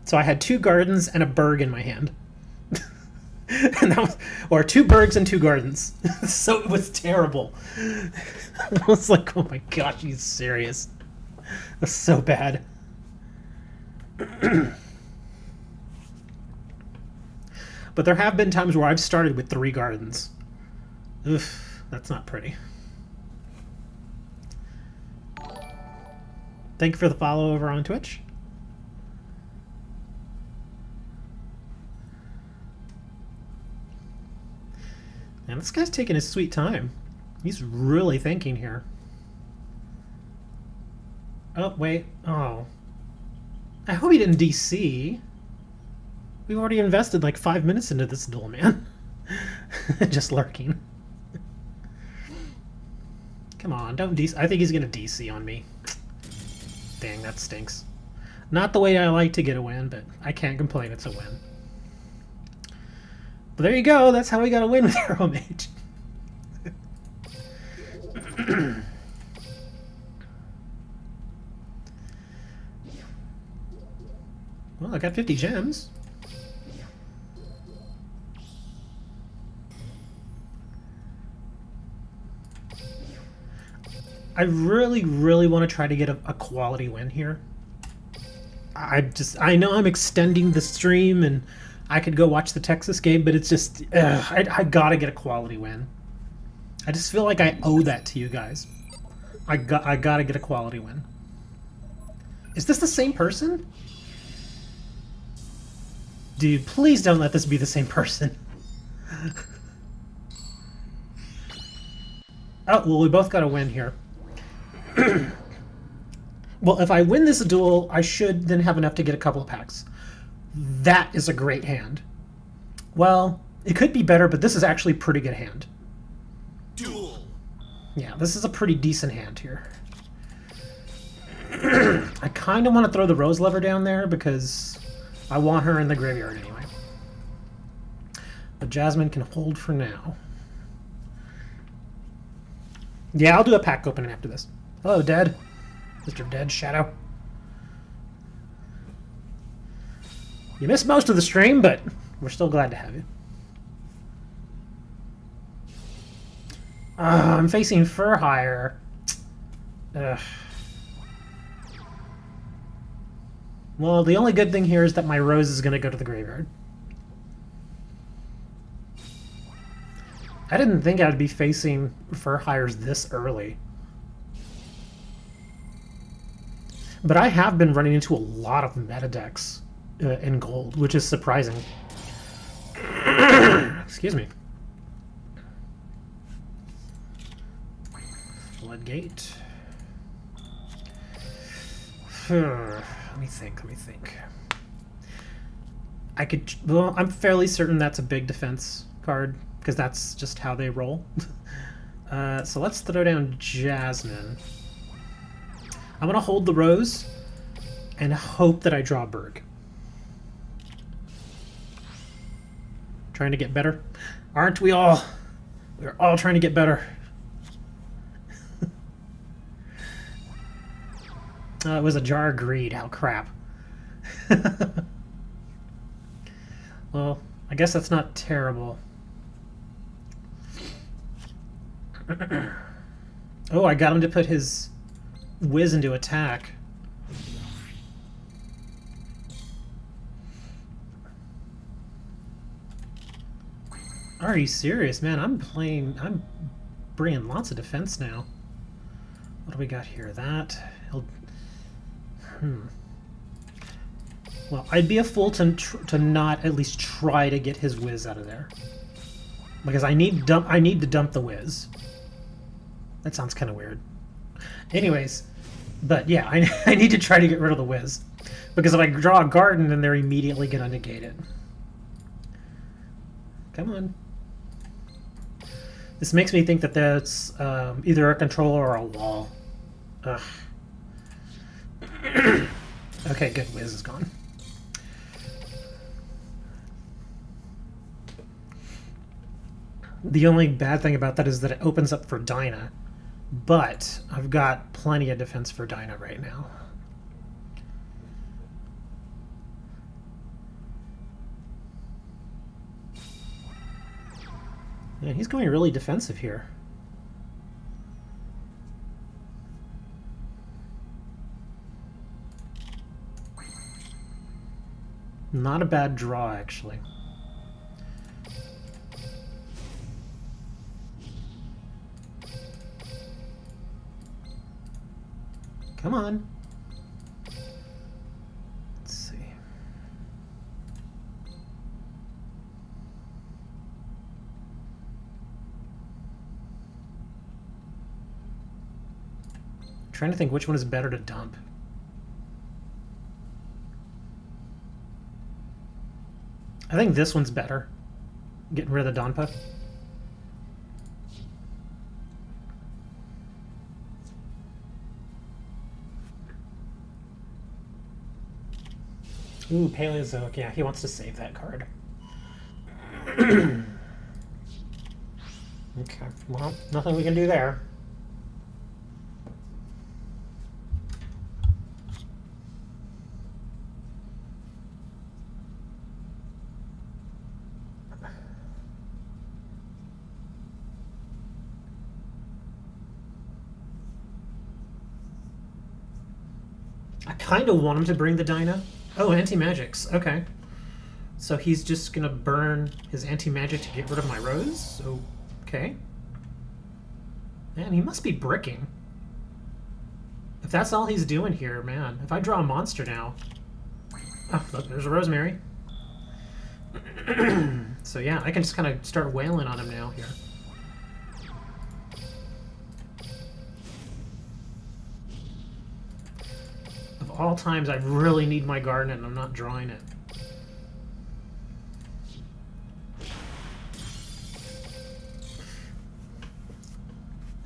So I had 2 gardens and a berg in my hand. And that was, or 2 bergs and 2 gardens. So it was terrible. I was like, oh my gosh, he's serious. It was so bad. But there have been times where I've started with 3 gardens. Oof, that's not pretty. Thank you for the follow over on Twitch. And this guy's taking his sweet time. He's really thinking here. Oh, wait. Oh. I hope he didn't DC. We've already invested like 5 minutes into this duel, man. Just lurking. Come on, don't DC. I think he's going to DC on me. Dang, that stinks. Not the way I like to get a win, but I can't complain. It's a win. But there you go. That's how we got a win with Arrow Mage. Well, I got 50 gems. I really, really want to try to get a quality win here. I know I'm extending the stream and I could go watch the Texas game, but it's just, I gotta get a quality win. I just feel like I owe that to you guys. I gotta get a quality win. Is this the same person? Dude, please don't let this be the same person. Oh, well, we both got a win here. Well, if I win this duel, I should then have enough to get a couple of packs. That is a great hand. Well, it could be better, but this is actually a pretty good hand. Duel. Yeah, this is a pretty decent hand here. I kind of want to throw the Rose Lover down there because I want her in the graveyard anyway. But Jasmine can hold for now. Yeah, I'll do a pack opening after this. Hello, Dad. Mr. Dead Shadow. You missed most of the stream, but we're still glad to have you. I'm facing Fur Hire. Ugh. Well, the only good thing here is that my Rose is going to go to the graveyard. I didn't think I'd be facing Fur Hires this early. But I have been running into a lot of meta decks in Gold, which is surprising. Excuse me. Floodgate. Let me think. I could... Well, I'm fairly certain that's a big defense card, because that's just how they roll. So let's throw down Jasmine. I'm going to hold the Rose and hope that I draw Berg. Trying to get better. Aren't we all? We're all trying to get better. It was a Jar of Greed. How crap. Well, I guess that's not terrible. Oh, I got him to put his Whiz into attack. Are you serious, man? I'm bringing lots of defense now. What do we got here? Well, I'd be a fool to not at least try to get his Whiz out of there, because I need to dump the Whiz. That sounds kind of weird. Anyways, but yeah, I need to try to get rid of the Whiz, because if I draw a Garden, then they're immediately gonna negate it. Come on. This makes me think that that's either a controller or a wall. Ugh. Okay, good. Whiz is gone. The only bad thing about that is that it opens up for Dinah, but I've got plenty of defense for Dinah right now. Man, he's going really defensive here. Not a bad draw, actually. Come on. Let's see. Trying to think which one is better to dump. I think this one's better. Getting rid of the Donpa. Ooh, Paleozoic. Yeah, he wants to save that card. Okay, well, nothing we can do there. I kind of want him to bring the Dinah. Oh, anti-magics. Okay. So he's just going to burn his anti-magic to get rid of my Rose? Okay. Man, he must be bricking. If that's all he's doing here, man. If I draw a monster now... Oh, look, there's a Rosemary. So yeah, I can just kind of start wailing on him now here. Of all times, I really need my Garden and I'm not drawing it.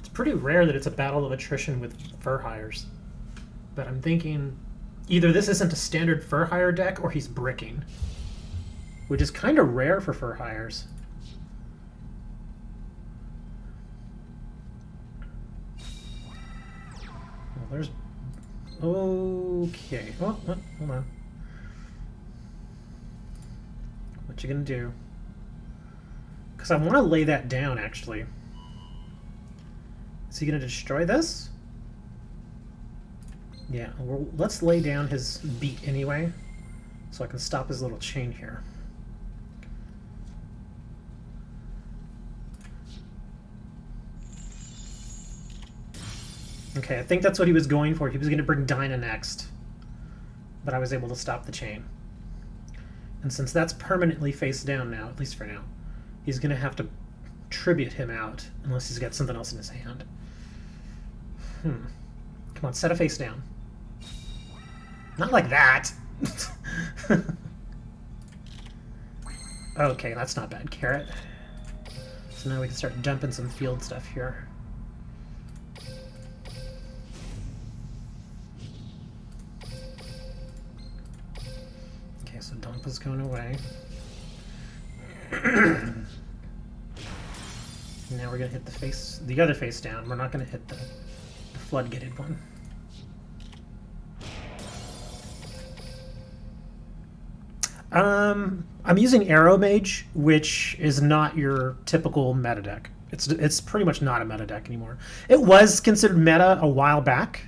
It's pretty rare that it's a battle of attrition with Fur Hires. But I'm thinking either this isn't a standard Fur Hire deck or he's bricking. Which is kind of rare for Fur Hires. Well, there's Okay. Oh, hold on. What you gonna do? Because I want to lay that down, actually. Is he gonna destroy this? Yeah, well, let's lay down his beat anyway, so I can stop his little chain here. Okay, I think that's what he was going for. He was going to bring Dinah next, but I was able to stop the chain. And since that's permanently face down now, at least for now, he's going to have to tribute him out, unless he's got something else in his hand. Come on, set a face down. Not like that! Okay, that's not bad, Carrot. So now we can start dumping some field stuff here. Okay, so dump is going away. Now we're gonna hit the other face down. We're not gonna hit the flood-gated one. I'm using Arrow Mage, which is not your typical meta deck. It's pretty much not a meta deck anymore. It was considered meta a while back,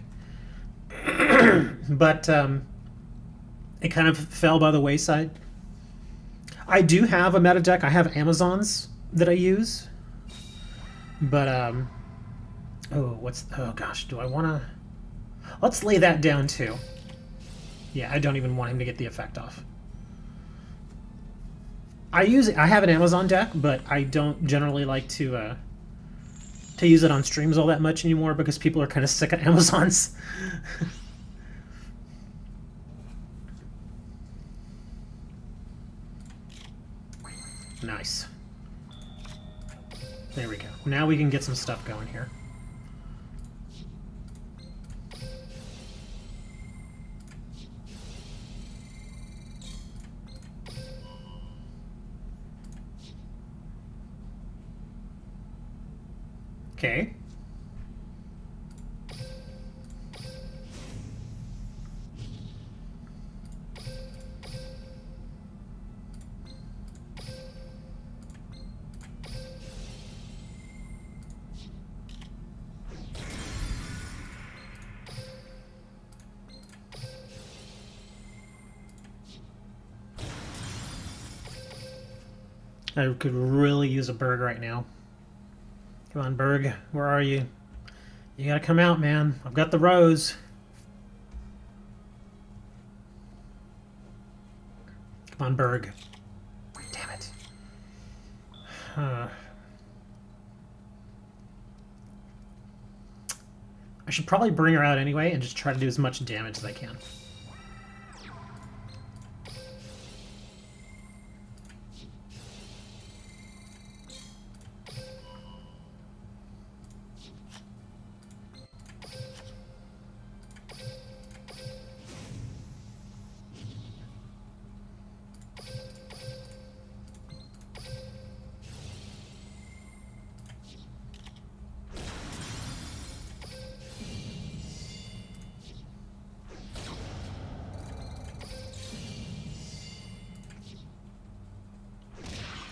but it kind of fell by the wayside. I do have a meta deck. I have Amazons that I use, but oh gosh, do I want to? Let's lay that down too. Yeah, I don't even want him to get the effect off. I have an Amazon deck, but I don't generally like to use it on streams all that much anymore because people are kind of sick of Amazons. Nice. There we go. Now we can get some stuff going here. Okay. I could really use a Berg right now. Come on, Berg. Where are you? You gotta come out, man. I've got the rose. Come on, Berg. Damn it. I should probably bring her out anyway and just try to do as much damage as I can.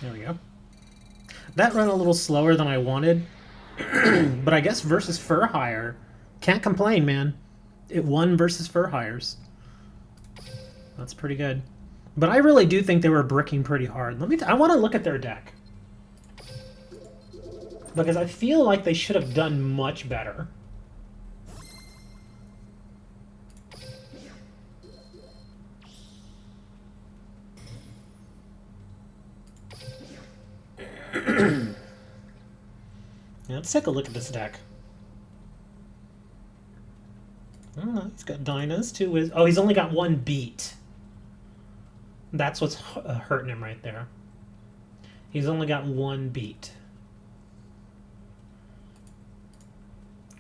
There we go. That ran a little slower than I wanted, but I guess versus Fur Hire, can't complain, man. It won versus Fur Hires. That's pretty good. But I really do think they were bricking pretty hard. I want to look at their deck. Because I feel like they should have done much better. Yeah, let's take a look at this deck. Oh, he's got Dinah's too. Oh, he's only got one beat. That's what's hurting him right there. He's only got one beat.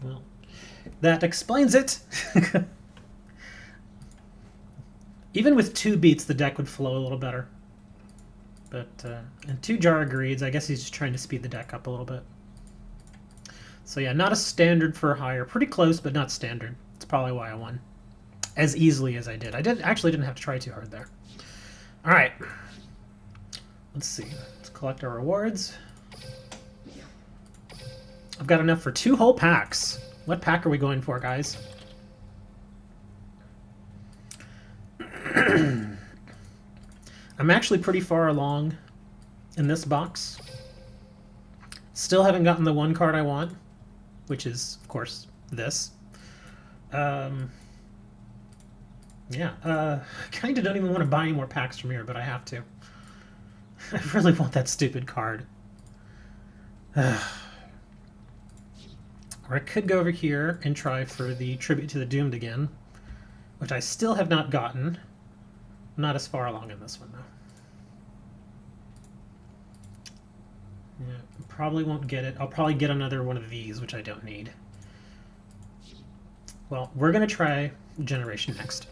Well, that explains it. Even with 2 beats, the deck would flow a little better. But, and 2 Jar of Greeds, I guess he's just trying to speed the deck up a little bit. So yeah, not a standard for hire. Pretty close, but not standard. That's probably why I won. as easily as I did. I actually didn't have to try too hard there. All right. Let's see. Let's collect our rewards. I've got enough for 2 whole packs. What pack are we going for, guys? I'm actually pretty far along in this box. Still haven't gotten the one card I want, which is, of course, this. Yeah, I kind of don't even want to buy any more packs from here, but I have to. I really want that stupid card. Or I could go over here and try for the Tribute to the Doomed again, which I still have not gotten. I'm not as far along in this one, though. Yeah, probably won't get it. I'll probably get another one of these, which I don't need. Well, we're going to try Generation next.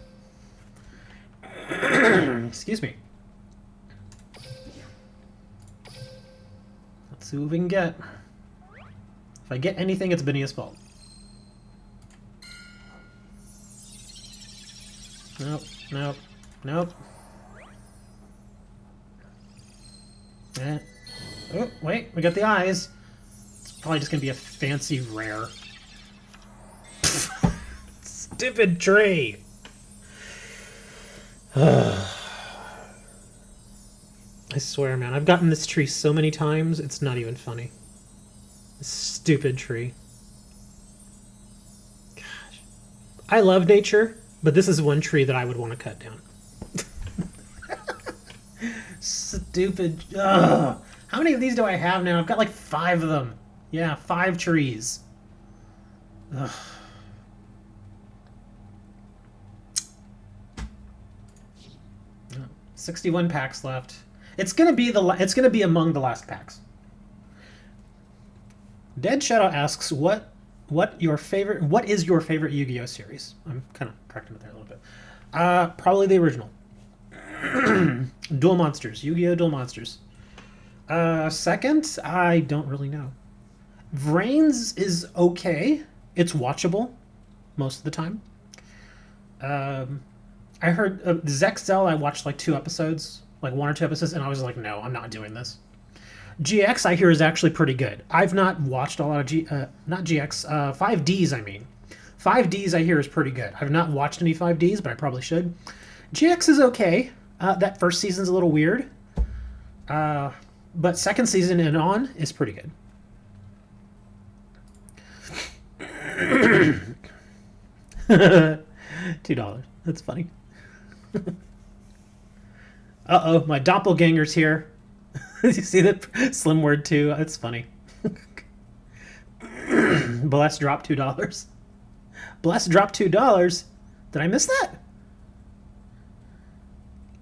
Excuse me. Let's see what we can get. If I get anything, it's Benia's fault. Nope, nope, nope. Oh, wait, we got the eyes. It's probably just gonna be a fancy rare. Stupid tree! I swear, man, I've gotten this tree so many times, it's not even funny. This stupid tree. Gosh. I love nature, but this is one tree that I would want to cut down. Stupid. Ugh. How many of these do I have now? I've got like 5 of them. Yeah, 5 trees. Ugh. Oh, 61 packs left. It's gonna be among the last packs. Dead Shadow asks, what is your favorite Yu-Gi-Oh series? I'm kind of correcting it there a little bit. Probably the original. Duel Monsters, Yu-Gi-Oh! Duel Monsters. Second, I don't really know. Vrains is okay. It's watchable most of the time. I heard Zexel, I watched like 2 episodes, like 1 or 2 episodes, and I was like, no, I'm not doing this. GX, I hear, is actually pretty good. I've not watched a lot of not GX, 5Ds, I mean. 5Ds, I hear, is pretty good. I've not watched any 5Ds, but I probably should. GX is okay. That first season's a little weird. But second season and on is pretty good. $2. That's funny. Uh-oh, my doppelganger's here. You see that? Slim word too. That's funny. Bless dropped $2. Bless dropped $2. Did I miss that?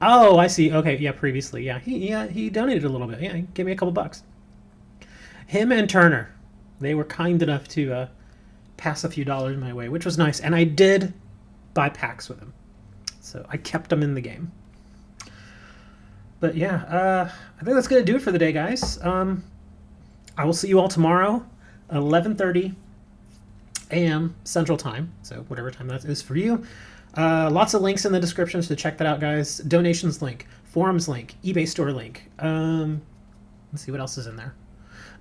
Oh, I see. Okay, yeah, previously. Yeah, he donated a little bit. Yeah, he gave me a couple bucks. Him and Turner, they were kind enough to pass a few dollars my way, which was nice. And I did buy packs with him. So I kept them in the game. But yeah, I think that's going to do it for the day, guys. I will see you all tomorrow, 11:30 a.m. Central Time. So whatever time that is for you. Lots of links in the description, so check that out, guys. Donations link, forums link, eBay store link. Let's see what else is in there.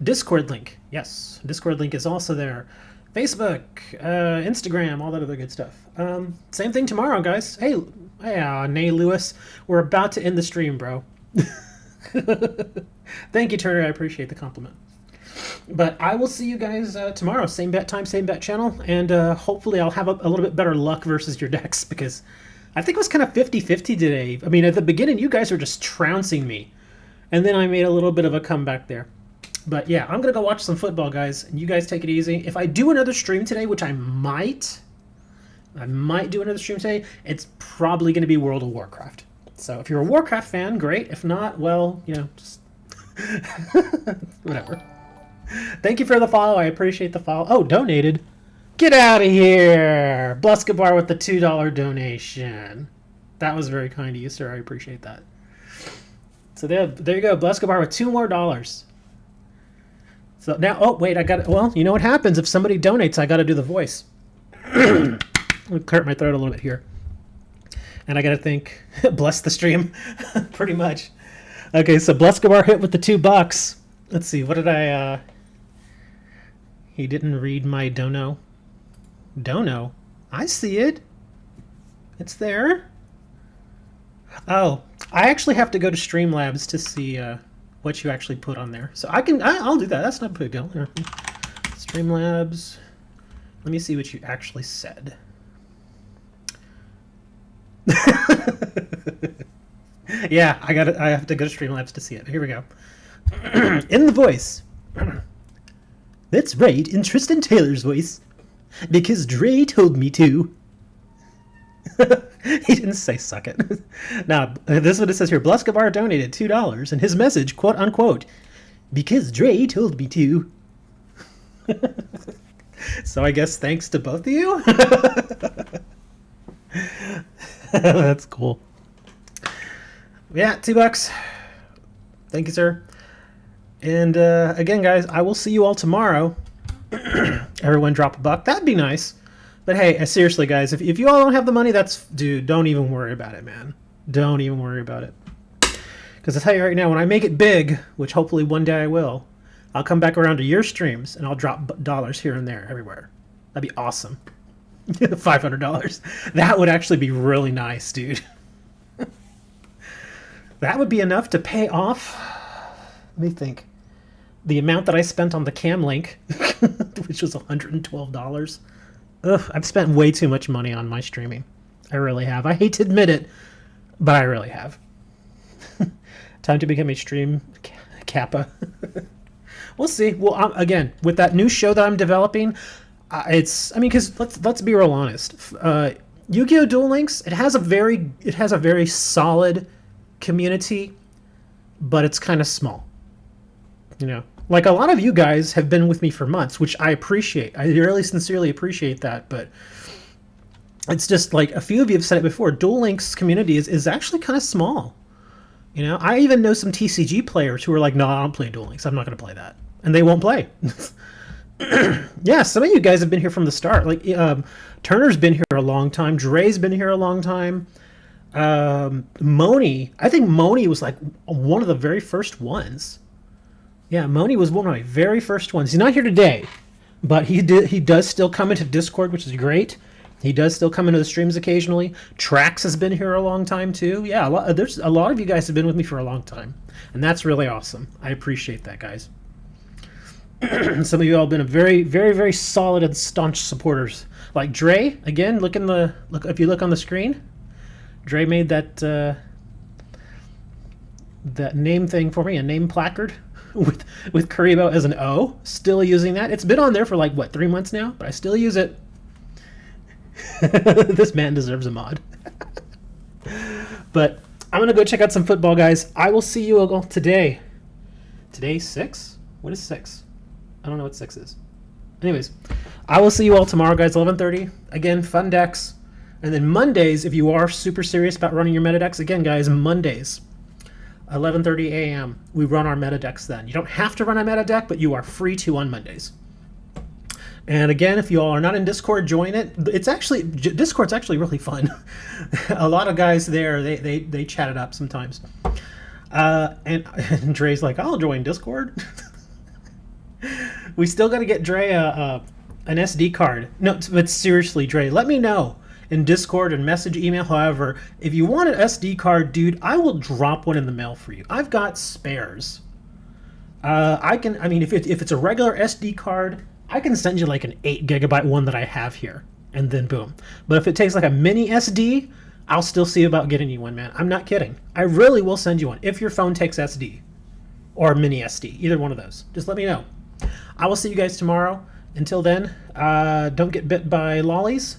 Discord link. Yes, Discord link is also there. Facebook, Instagram, all that other good stuff. Same thing tomorrow, guys. Hey, Nay Lewis, we're about to end the stream, bro. Thank you, Turner. I appreciate the compliment. But I will see you guys tomorrow. Same bet time, same bet channel. And hopefully I'll have a little bit better luck versus your decks, because I think it was kind of 50-50 today. I mean, at the beginning, you guys were just trouncing me. And then I made a little bit of a comeback there. But yeah, I'm going to go watch some football, guys. And you guys take it easy. If I do another stream today, which I might do another stream today, it's probably going to be World of Warcraft. So if you're a Warcraft fan, great. If not, well, you know, just whatever. Thank you for the follow. I appreciate the follow. Oh, donated. Get out of here. Bluskabar with the $2 donation. That was very kind of you, sir. I appreciate that. So there you go. Bluskabar with $2 more. So now, oh, wait, well, you know what happens if somebody donates? I got to do the voice. I'll clear my throat a little bit here. And I gotta think, bless the stream, pretty much. Okay, so Blescobar hit with the $2. Let's see, what did I, he didn't read my dono. Dono? I see it. It's there. Oh, I actually have to go to Streamlabs to see what you actually put on there. So I'll do that. That's not a big deal. Here. Streamlabs. Let me see what you actually said. Yeah, I have to go to Streamlabs to see it. Here we go. In the voice. That's right, in Tristan Taylor's voice. Because Dre told me to. He didn't say suck it. Now, this is what it says here. Blescobar donated $2, and his message, quote unquote, because Dre told me to. So I guess thanks to both of you? That's cool. Yeah, $2. Thank you, sir. And again, guys, I will see you all tomorrow. Everyone drop a buck. That'd be nice. But hey, seriously, guys, if you all don't have the money, dude, don't even worry about it, man. Don't even worry about it. Because I tell you right now, when I make it big, which hopefully one day I will, I'll come back around to your streams and I'll drop dollars here and there, everywhere. That'd be awesome. $500. That would actually be really nice, dude. That would be enough to pay off. Let me think. The amount that I spent on the cam link, which was $112. Ugh, I've spent way too much money on my streaming. I really have. I hate to admit it, but I really have. Time to become a stream kappa. We'll see. Well, again, with that new show that I'm developing, because let's be real honest. Yu-Gi-Oh! Duel Links, it has a very solid community, but it's kind of small. You know, like a lot of you guys have been with me for months, which I appreciate. I really sincerely appreciate that, but it's just like a few of you have said it before. Duel Links community is actually kind of small. You know, I even know some TCG players who are like, no, I don't play Duel Links. I'm not going to play that. And they won't play. Yeah, some of you guys have been here from the start. Like Turner's been here a long time. Dre's been here a long time. Moni, I think Moni was like one of the very first ones. Yeah, Moni was one of my very first ones. He's not here today, but he does still come into Discord, which is great. He does still come into the streams occasionally. Trax has been here a long time too. Yeah, there's a lot of you guys have been with me for a long time, and that's really awesome. I appreciate that, guys. Some of you all have been a very, very, very solid and staunch supporters. Like Dre, again, look if you look on the screen. Dre made that name thing for me, a name placard with Kuribo as an O. Still using that. It's been on there for like what, 3 months now, but I still use it. This man deserves a mod. But I'm gonna go check out some football, guys. I will see you all today. Today's 6? What is 6? I don't know what 6 is. Anyways, I will see you all tomorrow, guys. 11:30. Again, fun decks. And then Mondays, if you are super serious about running your meta decks, again, guys, Mondays, 11:30 a.m. we run our meta decks then. You don't have to run a meta deck, but you are free to on Mondays. And again, if you all are not in Discord, join it. Discord's actually really fun. A lot of guys there, they chat it up sometimes. And Dre's like, I'll join Discord. We still got to get Dre an SD card. No, but seriously, Dre, let me know in Discord and message, email, however. If you want an SD card, dude, I will drop one in the mail for you. I've got spares. If it's a regular SD card, I can send you like an 8 gigabyte one that I have here, and then boom. But if it takes like a mini SD, I'll still see about getting you one, man. I'm not kidding. I really will send you one if your phone takes SD or mini SD, either one of those. Just let me know. I will see you guys tomorrow. Until then, don't get bit by lollies.